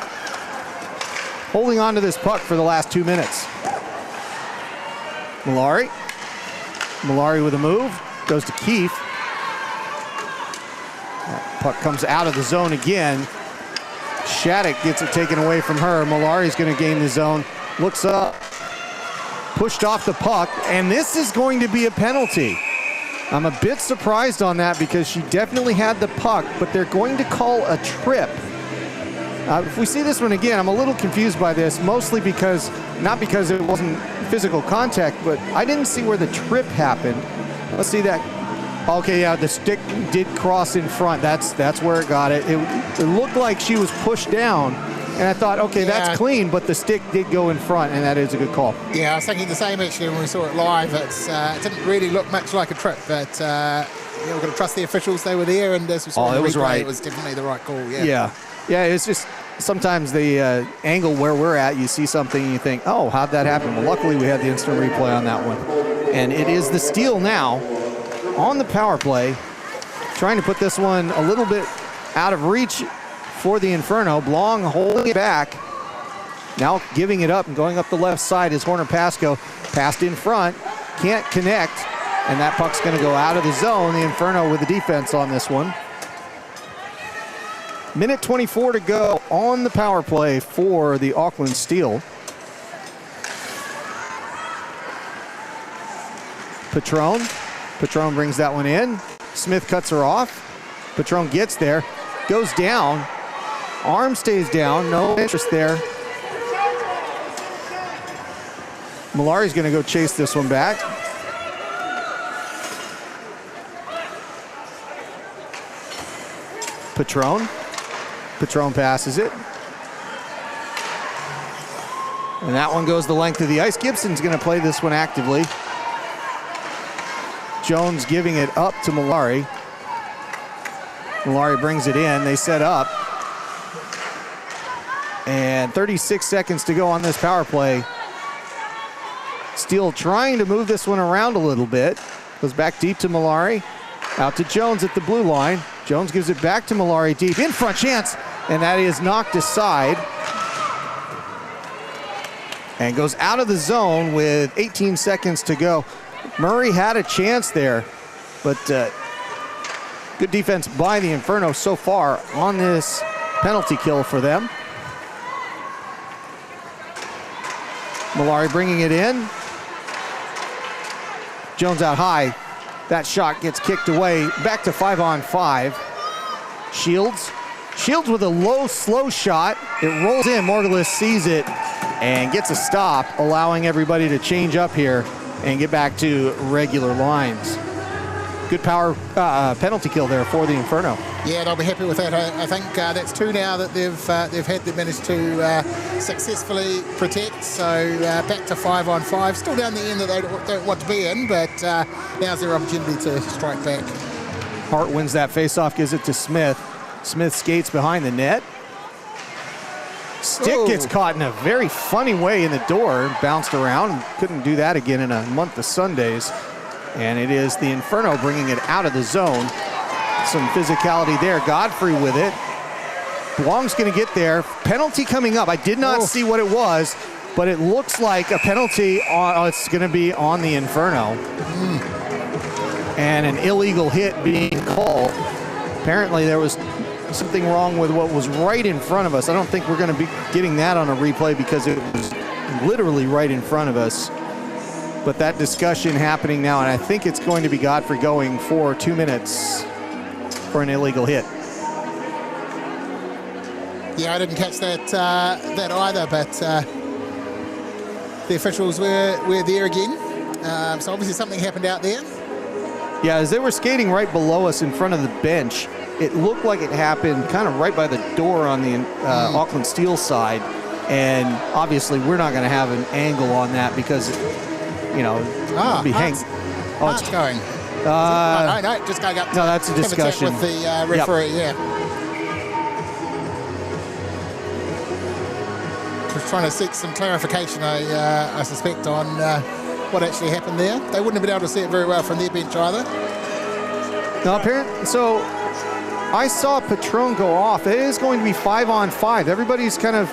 S2: holding on to this puck for the last 2 minutes. Malari with a move, goes to Keefe. That puck comes out of the zone again. Shattuck gets it taken away from her. Malari's going to gain the zone, looks up, pushed off the puck, and this is going to be a penalty. I'm a bit surprised on that because she definitely had the puck, but they're going to call a trip. If we see this one again, I'm a little confused by this, mostly because, not because it wasn't physical contact, but I didn't see where the trip happened. Let's see that. Okay, yeah, the stick did cross in front. That's where it got it. It looked like she was pushed down, and I thought, okay, that's clean, but the stick did go in front, and that is a good call. Yeah,
S3: I was thinking the same actually when we saw it live. It didn't really look much like a trip, but we're going to trust the officials. They were there, and as we saw in the replay, it was definitely the right call.
S2: Yeah, it's just sometimes the angle where we're at, you see something and you think, oh, how'd that happen? Well, luckily we had the instant replay on that one. And it is the Steel now on the power play, trying to put this one a little bit out of reach for the Inferno. Blong holding it back. Now giving it up and going up the left side is Horner Pasco. Passed in front, can't connect, and that puck's going to go out of the zone. The Inferno with the defense on this one. Minute 24 to go on the power play for the Auckland Steel. Patron brings that one in. Smith cuts her off. Patron gets there, goes down. Arm stays down, no interest there. Malari's gonna go chase this one back. Patron passes it. And that one goes the length of the ice. Gibson's going to play this one actively. Jones giving it up to Malari. Malari brings it in. They set up. And 36 seconds to go on this power play. Steele trying to move this one around a little bit. Goes back deep to Malari. Out to Jones at the blue line. Jones gives it back to Malari deep. In front chance. And that is knocked aside. And goes out of the zone with 18 seconds to go. Murray had a chance there, but good defense by the Inferno so far on this penalty kill for them. Malari bringing it in. Jones out high. That shot gets kicked away. Back to 5-on-5. Shields. Shields with a low, slow shot. It rolls in. Morgulus sees it and gets a stop, allowing everybody to change up here and get back to regular lines. Good power penalty kill there for the Inferno.
S3: Yeah, they'll be happy with that. I think that's 2 now that they've managed to successfully protect. So back to 5-on-5. Still down the end that they don't want to be in, but now's their opportunity to strike back.
S2: Hart wins that faceoff, gives it to Smith. Smith skates behind the net. Stick gets caught in a very funny way in the door, bounced around, couldn't do that again in a month of Sundays. And it is the Inferno bringing it out of the zone. Some physicality there. Godfrey with it. Blong's going to get there. Penalty coming up. I did not see what it was, but it looks like a penalty. It's going to be on the Inferno. And an illegal hit being called. Apparently there was something wrong with what was right in front of us. I don't think we're going to be getting that on a replay because it was literally right in front of us. But that discussion happening now, and I think it's going to be Godfrey going for 2 minutes for an illegal hit.
S3: Yeah, I didn't catch that either, but the officials were there again. So obviously something happened out there.
S2: Yeah, as they were skating right below us in front of the bench, it looked like it happened kind of right by the door on the Auckland Steel side. And obviously we're not going to have an angle on that because be hanged.
S3: It's going. No, just going up.
S2: No, that's a discussion
S3: with the referee. Yep. Yeah. Just trying to seek some clarification, I suspect, on what actually happened there. They wouldn't have been able to see it very well from their bench either.
S2: No, apparently. So I saw Patron go off. It is going to be 5-on-5. Everybody's kind of.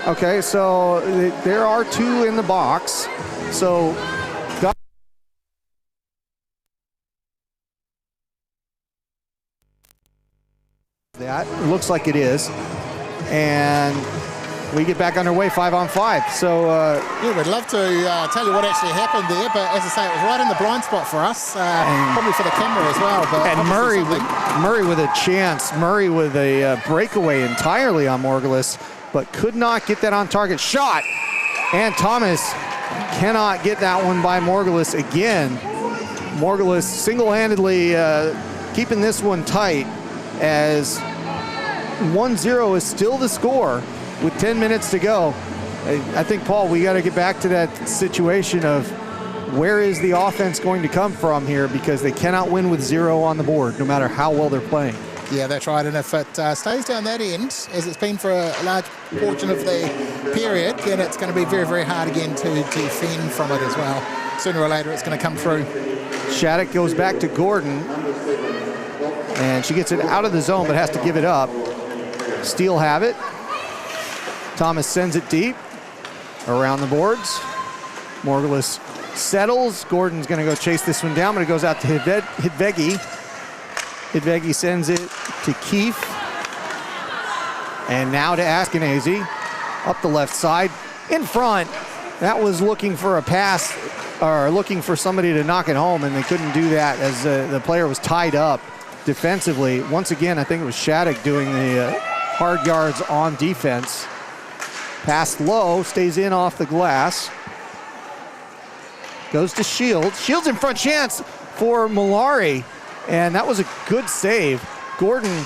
S2: Okay, so there are 2 in the box. So that looks like it is, and we get back underway 5-on-5. So
S3: yeah, we'd love to tell you what actually happened there, but as I say, it was right in the blind spot for us, probably for the camera as well. But
S2: and Murray with a chance. Murray with a breakaway entirely on Morgulus, but could not get that on target. Shot, and Thomas cannot get that one by Morgulus again. Morgulus single-handedly keeping this one tight as 1-0 is still the score with 10 minutes to go. I think, Paul, we got to get back to that situation of where is the offense going to come from here, because they cannot win with 0 on the board, no matter how well they're playing.
S3: Yeah, that's right. And if it stays down that end, as it's been for a large portion of the period, then it's going to be very, very hard again to defend from it as well. Sooner or later, it's going to come through.
S2: Shattuck goes back to Gordon, and she gets it out of the zone, but has to give it up. Steele have it. Thomas sends it deep around the boards. Morgulus settles. Gordon's going to go chase this one down, but it goes out to Hidvegi. Hidvegi sends it to Keefe. And now to Askenazy. Up the left side. In front. That was looking for a pass, or looking for somebody to knock it home, and they couldn't do that as the player was tied up defensively. Once again, I think it was Shattuck doing the hard yards on defense. Pass low, stays in off the glass. Goes to Shields. Shields in front, chance for Malari. And that was a good save. Gordon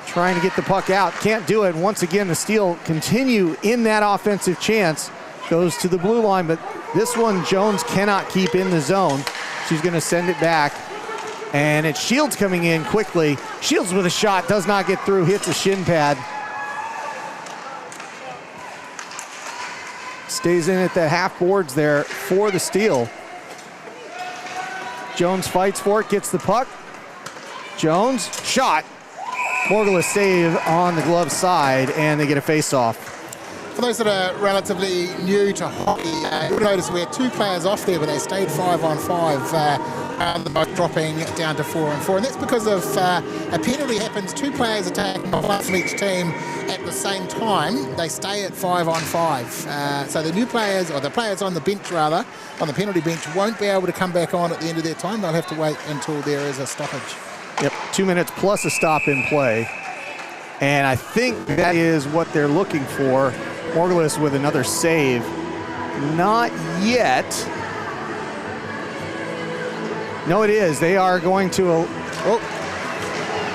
S2: trying to get the puck out. Can't do it. Once again, the Steel continue in that offensive chance. Goes to the blue line, but this one Jones cannot keep in the zone. She's going to send it back. And it's Shields coming in quickly. Shields with a shot, does not get through, hits a shin pad. Stays in at the half boards there for the Steel. Jones fights for it, gets the puck. Jones, shot. Morgulus save on the glove side, and they get a face-off.
S3: For those that are relatively new to hockey, you'll notice we had 2 players off there, but they stayed 5-on-5. both dropping down to 4 and 4, and that's because of a penalty happens. 2 players attacking one from each team at the same time. They stay at 5 on 5. So the new players, or the players on the bench rather, on the penalty bench, won't be able to come back on at the end of their time. They'll have to wait until there is a stoppage.
S2: Yep, 2 minutes plus a stop in play. And I think that is what they're looking for. Morgulus with another save. Not yet. No, it is. They are going to...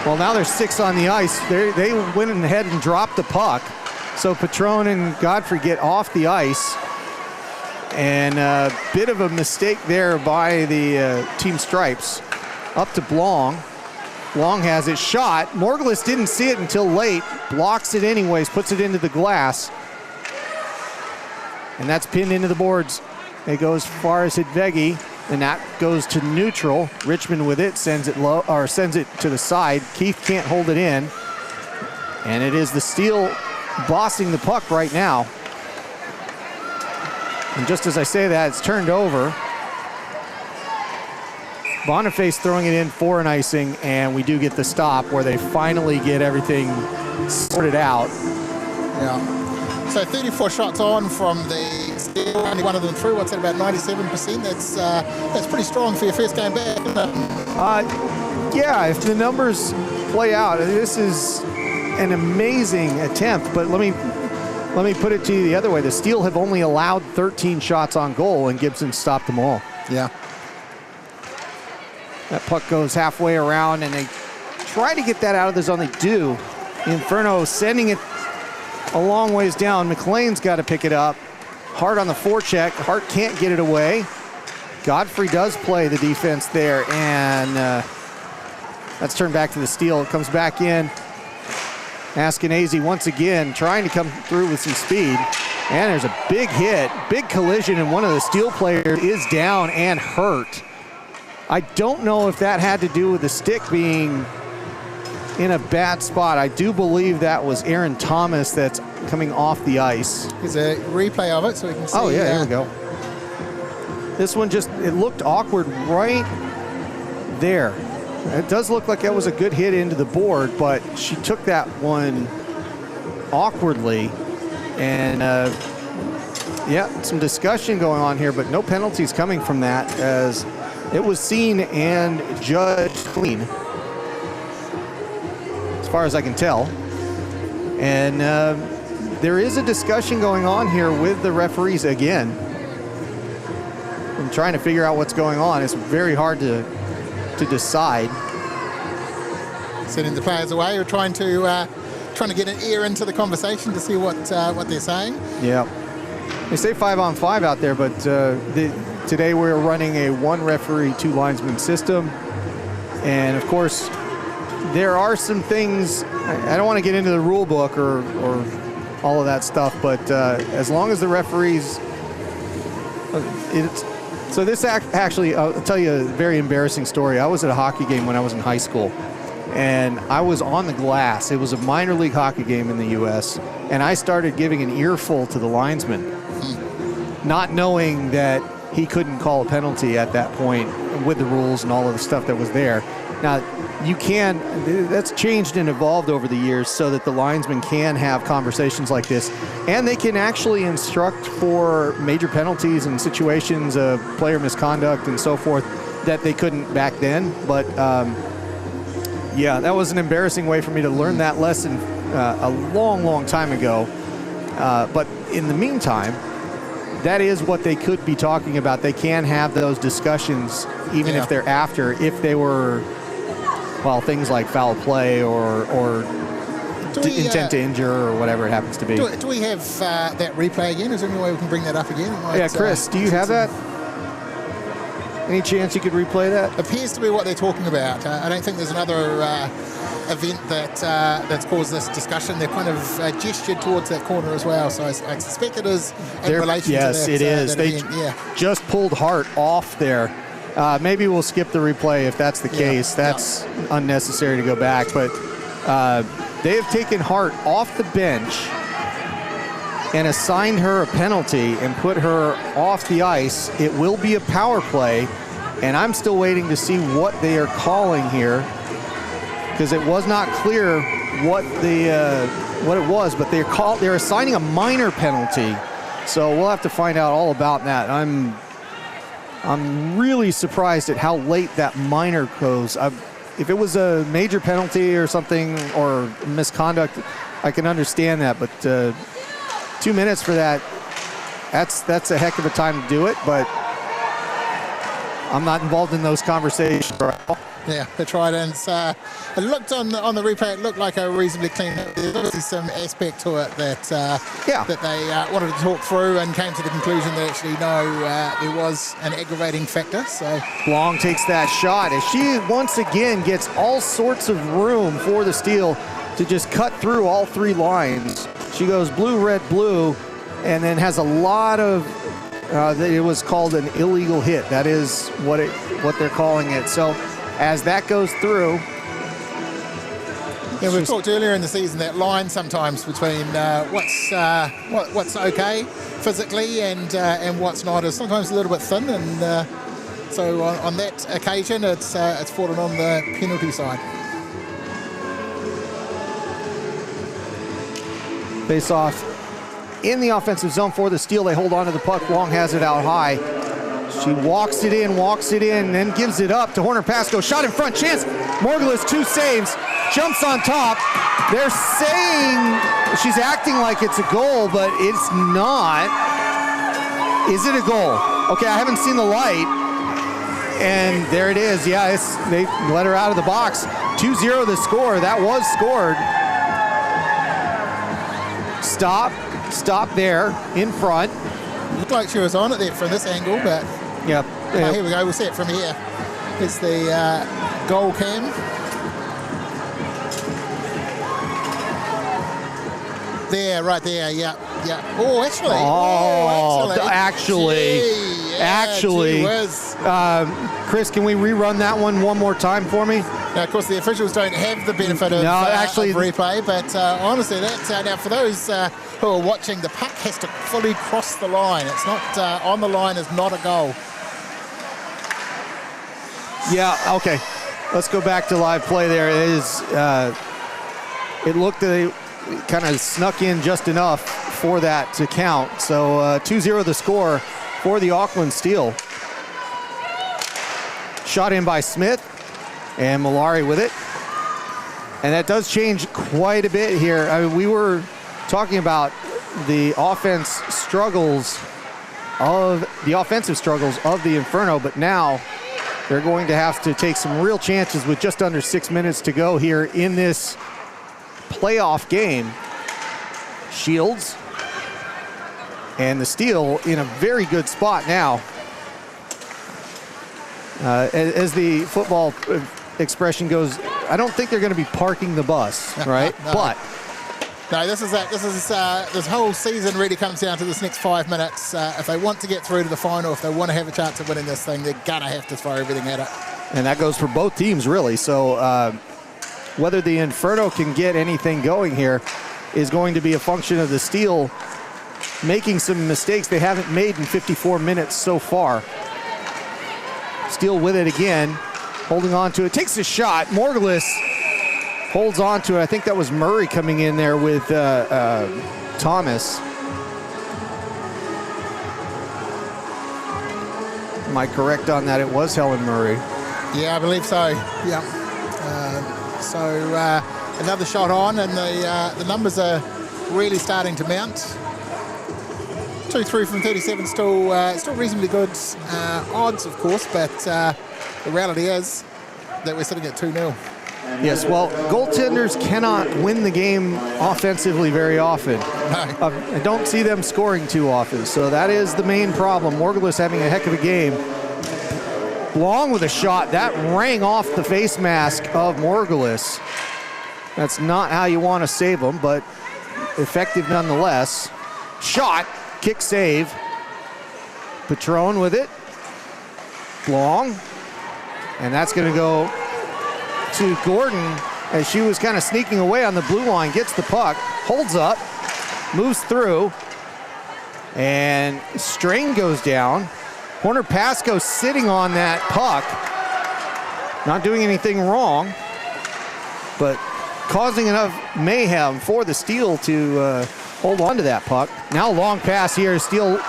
S2: Well, now there's 6 on the ice. They went ahead and dropped the puck. So Patron and Godfrey get off the ice. And a bit of a mistake there by the Team Stripes. Up to Blong. Long has it shot. Morgulus didn't see it until late. Blocks it anyways, puts it into the glass. And that's pinned into the boards. It goes as far as Hidvegi, and that goes to neutral. Richmond with it sends it low, or sends it to the side. Keith can't hold it in. And it is the Steel bossing the puck right now. And just as I say that, it's turned over. Boniface throwing it in for an icing, and we do get the stop where they finally get everything sorted out.
S3: Yeah. So 34 shots on from the Steel, only one of them through. What's that, about 97%? That's pretty strong for your first game back, isn't it?
S2: Yeah, if the numbers play out, this is an amazing attempt, but let me put it to you the other way. The Steel have only allowed 13 shots on goal, and Gibson stopped them all.
S3: Yeah.
S2: That puck goes halfway around, and they try to get that out of the zone. They do. Inferno sending it a long ways down. McLean's got to pick it up. Hart on the forecheck. Hart can't get it away. Godfrey does play the defense there, and that's turned back to the Steel. It comes back in. Askenazi once again trying to come through with some speed. And there's a big hit, big collision, and one of the Steel players is down and hurt. I don't know if that had to do with the stick being in a bad spot. I do believe that was Aaron Thomas that's coming off the ice.
S3: Here's a replay of it so we can see.
S2: Oh, yeah, there we go. This one just, it looked awkward right there. It does look like that was a good hit into the board, but she took that one awkwardly. And, yeah, some discussion going on here, but no penalties coming from that, as it was seen and judged clean, as far as I can tell. And there is a discussion going on here with the referees again. I'm trying to figure out what's going on. It's very hard to decide.
S3: Sending the players away, or trying to get an ear into the conversation to see what they're saying.
S2: Yeah, they say 5 on 5 out there, but today we're running a 1 referee, 2 linesman system. And of course, there are some things, I don't want to get into the rule book or all of that stuff, but as long as the referees, so this actually, I'll tell you a very embarrassing story. I was at a hockey game when I was in high school, and I was on the glass. It was a minor league hockey game in the U.S., and I started giving an earful to the linesman, not knowing that he couldn't call a penalty at that point with the rules and all of the stuff that was there. Now, that's changed and evolved over the years so that the linesmen can have conversations like this, and they can actually instruct for major penalties and situations of player misconduct and so forth that they couldn't back then. But yeah, that was an embarrassing way for me to learn that lesson a long, long time ago. But in the meantime, that is what they could be talking about. They can have those discussions even if they're after, if they were, well, things like foul play or intent to injure or whatever it happens to be.
S3: Do we have that replay again? Is there any way we can bring that up again?
S2: Yeah, Chris, do you have that? Any chance you could replay that?
S3: Appears to be what they're talking about. I don't think there's another event that's caused this discussion. They're kind of gestured towards that corner as well, so I suspect it is in relation to that.
S2: Yes, it is. They just pulled Hart off there. Maybe we'll skip the replay if that's the case. That's unnecessary to go back, but they have taken Hart off the bench and assigned her a penalty and put her off the ice. It will be a power play, And I'm still waiting to see what they are calling here, because it was not clear what it was, but they're assigning a minor penalty. So we'll have to find out all about that. I'm really surprised at how late that minor goes. If it was a major penalty or something, or misconduct, I can understand that, but 2 minutes for that, that's a heck of a time to do it, but I'm not involved in those conversations.
S3: Yeah, that's right. And it looked on the replay, it looked like a reasonably clean. There's obviously some aspect to it that they wanted to talk through and came to the conclusion that actually no, there was an aggravating factor. So
S2: Long takes that shot as she once again gets all sorts of room for the steal to just cut through all three lines. She goes blue, red, blue, and then has a lot of. It was called an illegal hit. That is what they're calling it. So as that goes through.
S3: Yeah, we've talked earlier in the season that line sometimes between what's okay physically and what's not is sometimes a little bit thin, and so on that occasion it's fallen on the penalty side.
S2: Face off in the offensive zone for the steal. They hold on to the puck. Long has it out high. She walks it in, then gives it up to Horner Pascoe. Shot in front, chance. Morgulus, 2 saves, jumps on top. They're saying she's acting like it's a goal, but it's not. Is it a goal? Okay, I haven't seen the light. And there it is. Yeah, they let her out of the box. 2-0 the score. That was scored. Stop there in front.
S3: Looked like she was on it there from this angle, but
S2: yeah.
S3: Here we go. We'll see it from here. It's the goal cam. There, right there. Yeah. Oh, actually.
S2: Chris, can we rerun that one more time for me?
S3: Now, of course, the officials don't have the benefit of replay, but honestly, now for those who are watching, the puck has to fully cross the line. It's not on the line is not a goal.
S2: Yeah, okay. Let's go back to live play there. It is, it looked like it kind of snuck in just enough for that to count. So 2-0 the score for the Auckland Steal. Shot in by Smith and Malari with it. And that does change quite a bit here. I mean, we were talking about the offensive struggles of the Inferno, but now they're going to have to take some real chances with just under 6 minutes to go here in this playoff game. Shields and the steal in a very good spot now. As the football expression goes, I don't think they're going to be parking the bus, right?
S3: No.
S2: But
S3: no, this whole season really comes down to this next 5 minutes. If they want to get through to the final, if they want to have a chance of winning this thing, they're gonna have to throw everything at it.
S2: And that goes for both teams, really. So whether the Inferno can get anything going here is going to be a function of the Steal making some mistakes they haven't made in 54 minutes so far. Steal with it again, holding on to it, takes a shot. Morgulus holds on to it. I think that was Murray coming in there with Thomas. Am I correct on that? It was Helen Murray.
S3: Yeah, I believe so. Yeah. Another shot on, and the numbers are really starting to mount. 2-3 from 37, still reasonably good odds, of course, but the reality is that we're sitting at 2-0.
S2: Yes, well, goaltenders cannot win the game offensively very often.
S3: No.
S2: I don't see them scoring too often, so that is the main problem. Morgulus having a heck of a game. Long with a shot. That rang off the face mask of Morgulus. That's not how you want to save them, but effective nonetheless. Shot, kick save. Patron with it. Long. And that's going to go to Gordon as she was kind of sneaking away on the blue line, gets the puck, holds up, moves through, and Strain goes down. Horner Pascoe sitting on that puck, not doing anything wrong, but causing enough mayhem for the Steel to hold on to that puck. Now long pass here, Steel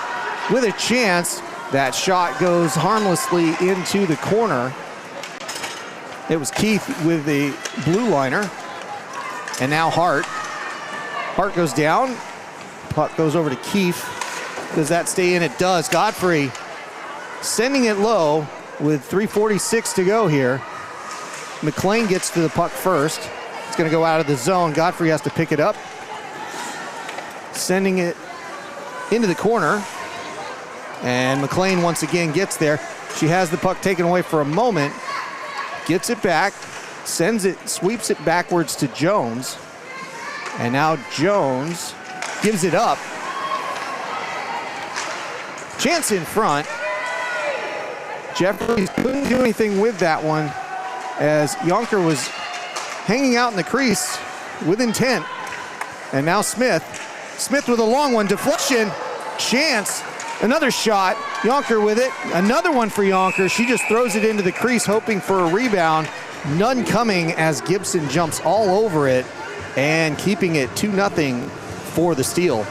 S2: with a chance. That shot goes harmlessly into the corner. It was Keith with the blue liner. And now Hart. Hart goes down. Puck goes over to Keith. Does that stay in? It does. Godfrey sending it low with 3:46 to go here. McLean gets to the puck first. It's going to go out of the zone. Godfrey has to pick it up. Sending it into the corner. And McLean once again gets there. She has the puck taken away for a moment. Gets it back. Sends it, sweeps it backwards to Jones. And now Jones gives it up. Chance in front. Jeffries couldn't do anything with that one as Yonker was hanging out in the crease with intent. And now Smith. Smith with a long one. Deflection. Chance. Another shot. Yonker with it. Another one for Yonker. She just throws it into the crease hoping for a rebound. None coming as Gibson jumps all over it and keeping it 2-0 for the Steel.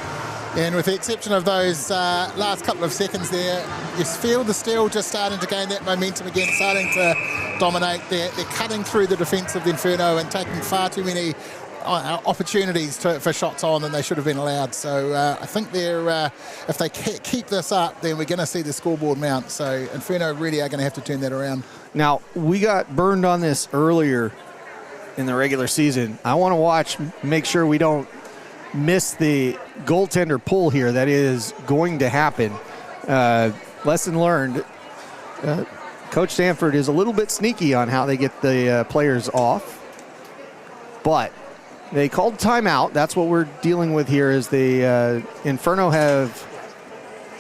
S3: And with the exception of those last couple of seconds there, you feel the Steel just starting to gain that momentum again, starting to dominate. They're cutting through the defence of the Inferno and taking far too many opportunities for shots on than they should have been allowed. So I think they're if they keep this up, then we're going to see the scoreboard mount. So Inferno really are going to have to turn that around.
S2: Now, we got burned on this earlier in the regular season. I want to watch, make sure we don't miss the goaltender pull here. That is going to happen. Lesson learned. Coach Stanford is a little bit sneaky on how they get the players off. But they called timeout. That's what we're dealing with here is the Inferno have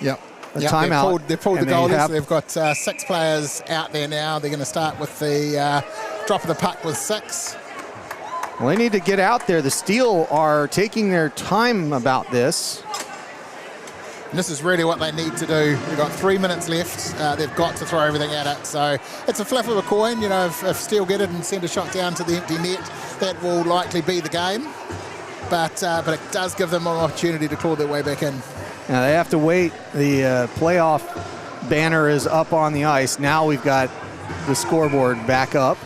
S2: a timeout.
S3: They've pulled the goalies. They've got 6 players out there now. They're going to start with the drop of the puck with 6.
S2: Well, they need to get out there. The Steel are taking their time about this.
S3: And this is really what they need to do. They've got 3 minutes left. They've got to throw everything at it. So it's a flip of a coin. You know, if Steel get it and send a shot down to the empty net, that will likely be the game. But it does give them an opportunity to claw their way back in.
S2: Now they have to wait. The playoff banner is up on the ice. Now we've got the scoreboard back up.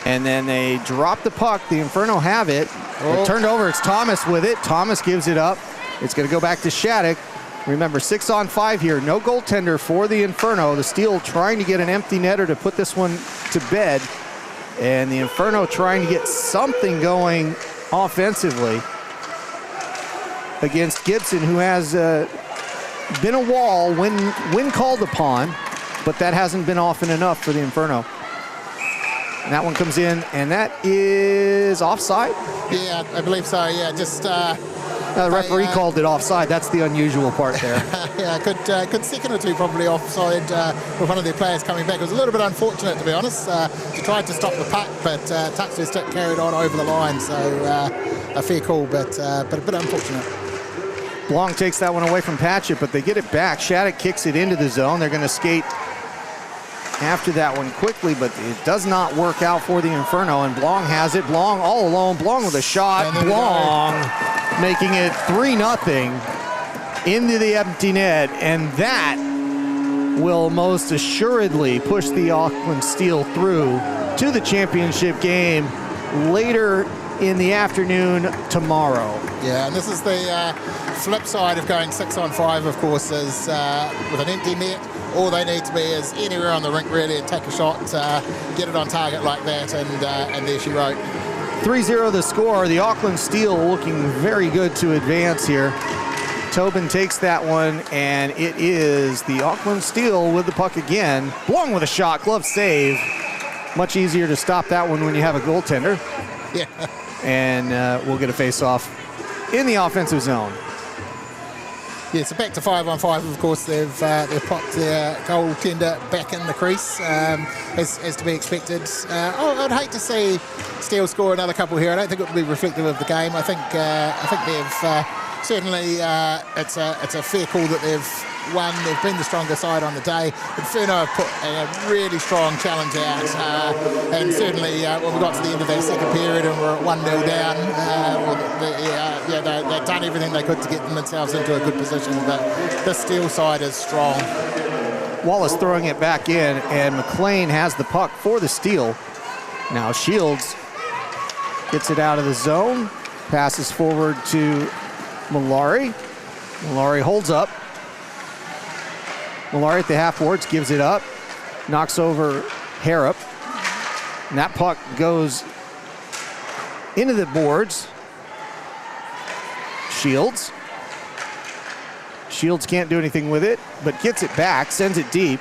S2: And then they drop the puck. The Inferno have it. It turned over. It's Thomas with it. Thomas gives it up. It's going to go back to Shattuck. Remember, 6-on-5 here. No goaltender for the Inferno. The Steel trying to get an empty netter to put this one to bed. And the Inferno trying to get something going offensively against Gibson, who has been a wall when called upon, but that hasn't been often enough for the Inferno. And that one comes in, and that is offside?
S3: Yeah, I believe so, yeah. Just
S2: the referee called it offside. That's the unusual part there.
S3: Yeah, good second or two probably offside with one of their players coming back. It was a little bit unfortunate, to be honest. She tried to stop the puck, but touched her stick, carried on over the line. So a fair call, but a bit unfortunate.
S2: Blong takes that one away from Patchett, but they get it back. Shattuck kicks it into the zone. They're going to skate after that one quickly, but it does not work out for the Inferno, and Blong has it. Blong all alone. Blong with a shot. Blong making it 3-0 into the empty net, and that will most assuredly push the Auckland Steel through to the championship game later in the afternoon tomorrow.
S3: Yeah, and this is the flip side of going 6-on-5, of course, is with an empty net. All they need to be is anywhere on the rink really and take a shot, get it on target like that, and there she wrote.
S2: 3-0 the score. The Auckland Steel looking very good to advance here. Tobin takes that one, and it is the Auckland Steel with the puck again. Blong with a shot, glove save. Much easier to stop that one when you have a goaltender.
S3: Yeah.
S2: And we'll get a face-off in the offensive zone.
S3: Yeah, so back to 5-on-5, of course. They've popped their goaltender back in the crease, as to be expected. I'd hate to see Steel score another couple here. I don't think it would be reflective of the game. I think they've certainly it's a fair call that they've won. They've been the stronger side on the day. Inferno have put a really strong challenge out, and certainly when we got to the end of that second period and we're at 1-0 down, they've done everything they could to get themselves into a good position, but the Steel side is strong.
S2: Wallace throwing it back in, and McLean has the puck for the Steel. Now Shields gets it out of the zone, passes forward to Malari. Malari holds up. Malari at the half boards, gives it up, knocks over Harrop. And that puck goes into the boards. Shields. Shields can't do anything with it, but gets it back, sends it deep.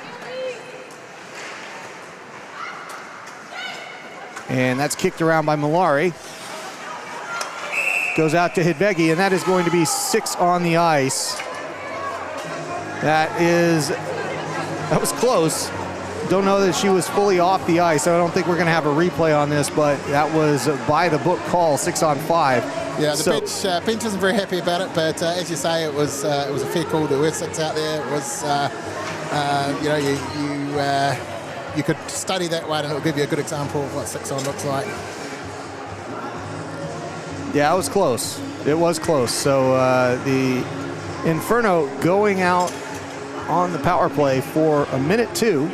S2: And that's kicked around by Malari. Goes out to Hidbegi, and that is going to be 6 on the ice. That was close. Don't know that she was fully off the ice. So I don't think we're going to have a replay on this, but that was by the book call, 6 on 5.
S3: Yeah, the bench isn't very happy about it, but as you say, it was a fair call. There were 6 out there. It was, you could study that one, and it'll give you a good example of what 6 on looks like.
S2: Yeah, it was close. It was close. So the Inferno going out on the power play for a minute 2.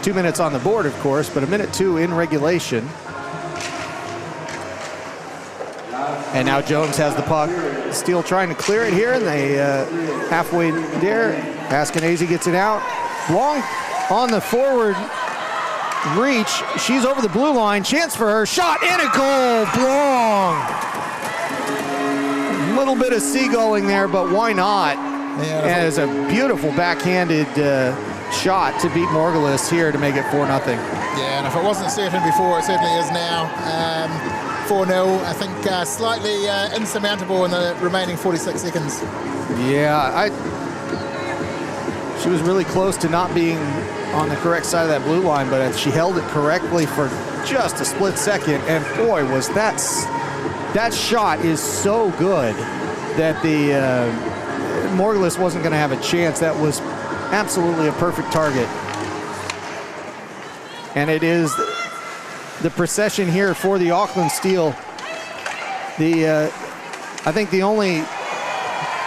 S2: 2 minutes on the board, of course, but a minute 2 in regulation. And now Jones has the puck. Steel trying to clear it here, and they halfway there. Askenazi gets it out. Long on the forward reach. She's over the blue line. Chance for her. Shot and a goal. Long. A little bit of seagullling there, but why not?
S3: Yeah,
S2: and it's a beautiful backhanded shot to beat Morgulis here to make it 4-0.
S3: Yeah, and if it wasn't certain before, it certainly is now. 4-0, I think slightly insurmountable in the remaining 46 seconds.
S2: Yeah, she was really close to not being on the correct side of that blue line, but she held it correctly for just a split second, and boy, was that shot is so good that the Morgulis wasn't going to have a chance. That was absolutely a perfect target. And it is the procession here for the Auckland Steel. I think the only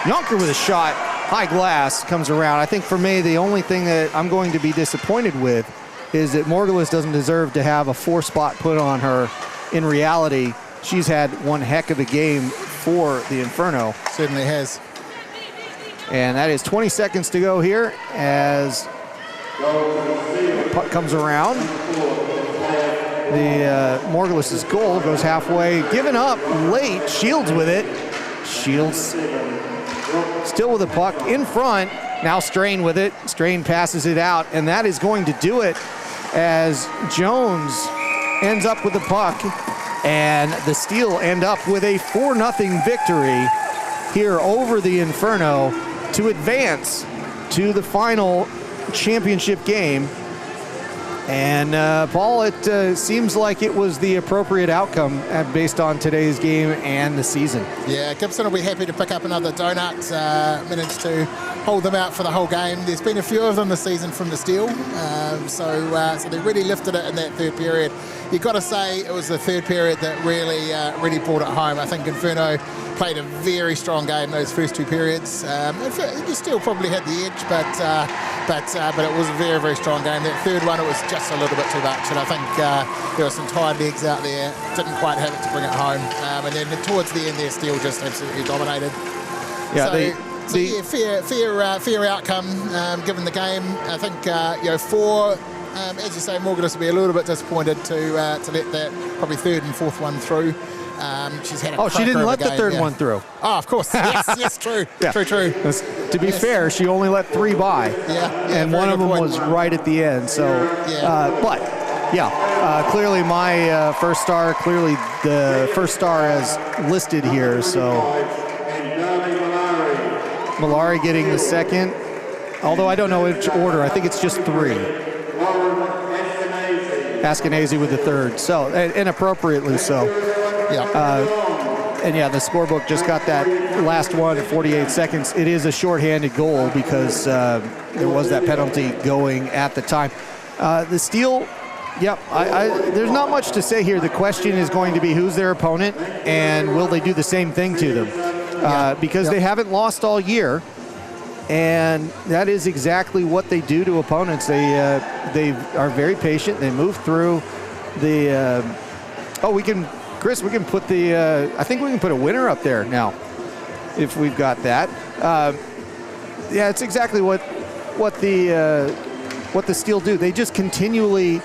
S2: Yonker with a shot, high glass, comes around. I think for me, the only thing that I'm going to be disappointed with is that Morgulis doesn't deserve to have a 4-spot put on her. In reality, she's had one heck of a game for the Inferno.
S3: Certainly has.
S2: And that is 20 seconds to go here as the puck comes around. The Morgulis' goal goes halfway, given up late. Shields with it. Shields still with the puck in front. Now Strain with it. Strain passes it out, and that is going to do it as Jones ends up with the puck, and the Steel end up with a 4-0 victory here over the Inferno to advance to the final championship game. And Paul, it seems like it was the appropriate outcome based on today's game and the season. Yeah,
S3: Gibson will be happy to pick up another donut. Managed to hold them out for the whole game. There's been a few of them this season from the Steel, so they really lifted it in that third period. You've got to say it was the third period that really brought it home. I think Inferno played a very strong game those first 2 periods. You still probably had the edge, but it was a very, very strong game. That third one, it was just a little bit too much, and I think there were some tired legs out there. Didn't quite have it to bring it home, and then towards the end, their Steel just absolutely dominated.
S2: Yeah,
S3: fair outcome given the game. I think as you say, Morgulis will be a little bit disappointed to let that probably third and fourth one through. She's had a
S2: she didn't let the third one through.
S3: Oh, of course. Yes, true.
S2: Yeah.
S3: True.
S2: To be fair, she only let 3 by. And one of them was right at the end. So, clearly my first star, clearly the first star as listed here. So, Malari getting the second. Although I don't know which order. I think it's just 3. Askenazi with the third. So, and appropriately so. And yeah, the scorebook just got that last one at 48 seconds. It is a shorthanded goal because there was that penalty going at the time. The Steel, yep, there's not much to say here. The question is going to be who's their opponent and will they do the same thing to them? Because they haven't lost all year. And that is exactly what they do to opponents. They are very patient. They move through the. Chris, we can put the. I think we can put a winner up there now, if we've got that. Yeah, it's exactly what the Steel do. They just continually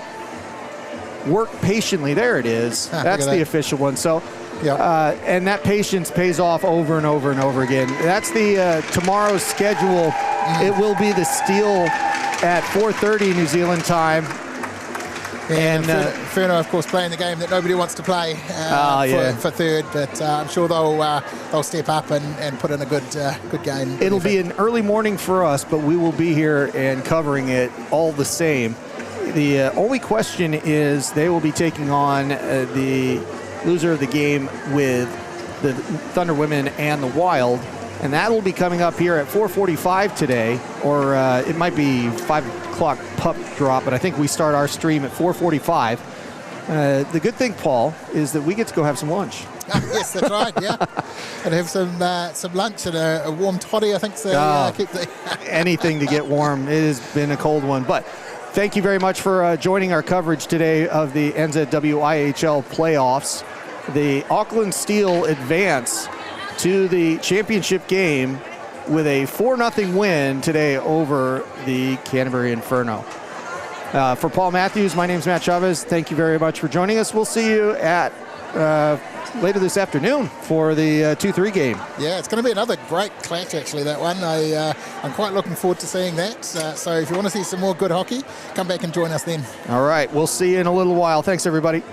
S2: work patiently. There it is. That's the official one. So. Yep. And that patience pays off over and over and over again. That's the tomorrow's schedule. It will be the Steel at 4:30 New Zealand time.
S3: And Inferno, of course, playing the game that nobody wants to play for third, but I'm sure they'll step up and put in a good game.
S2: It'll be an early morning for us, but we will be here and covering it all the same. The only question is they will be taking on the loser of the game with the Thunder Women and the Wild, and that'll be coming up here at 4:45 today, or it might be 5 o'clock pup drop, but I think we start our stream at 4:45. The good thing, Paul, is that we get to go have some lunch.
S3: Yes, that's right, yeah. And have some lunch and a warm toddy, I think. So keep
S2: anything to get warm. It has been a cold one, but thank you very much for joining our coverage today of the NZWIHL playoffs. The Auckland Steel advance to the championship game with a 4-0 win today over the Canterbury Inferno. For Paul Matthews, my name's Matt Chavez. Thank you very much for joining us. We'll see you at later this afternoon for the 2-3 game.
S3: Yeah, it's going to be another great clash, actually, that one. I'm quite looking forward to seeing that. So if you want to see some more good hockey, come back and join us then.
S2: All right, we'll see you in a little while. Thanks, everybody.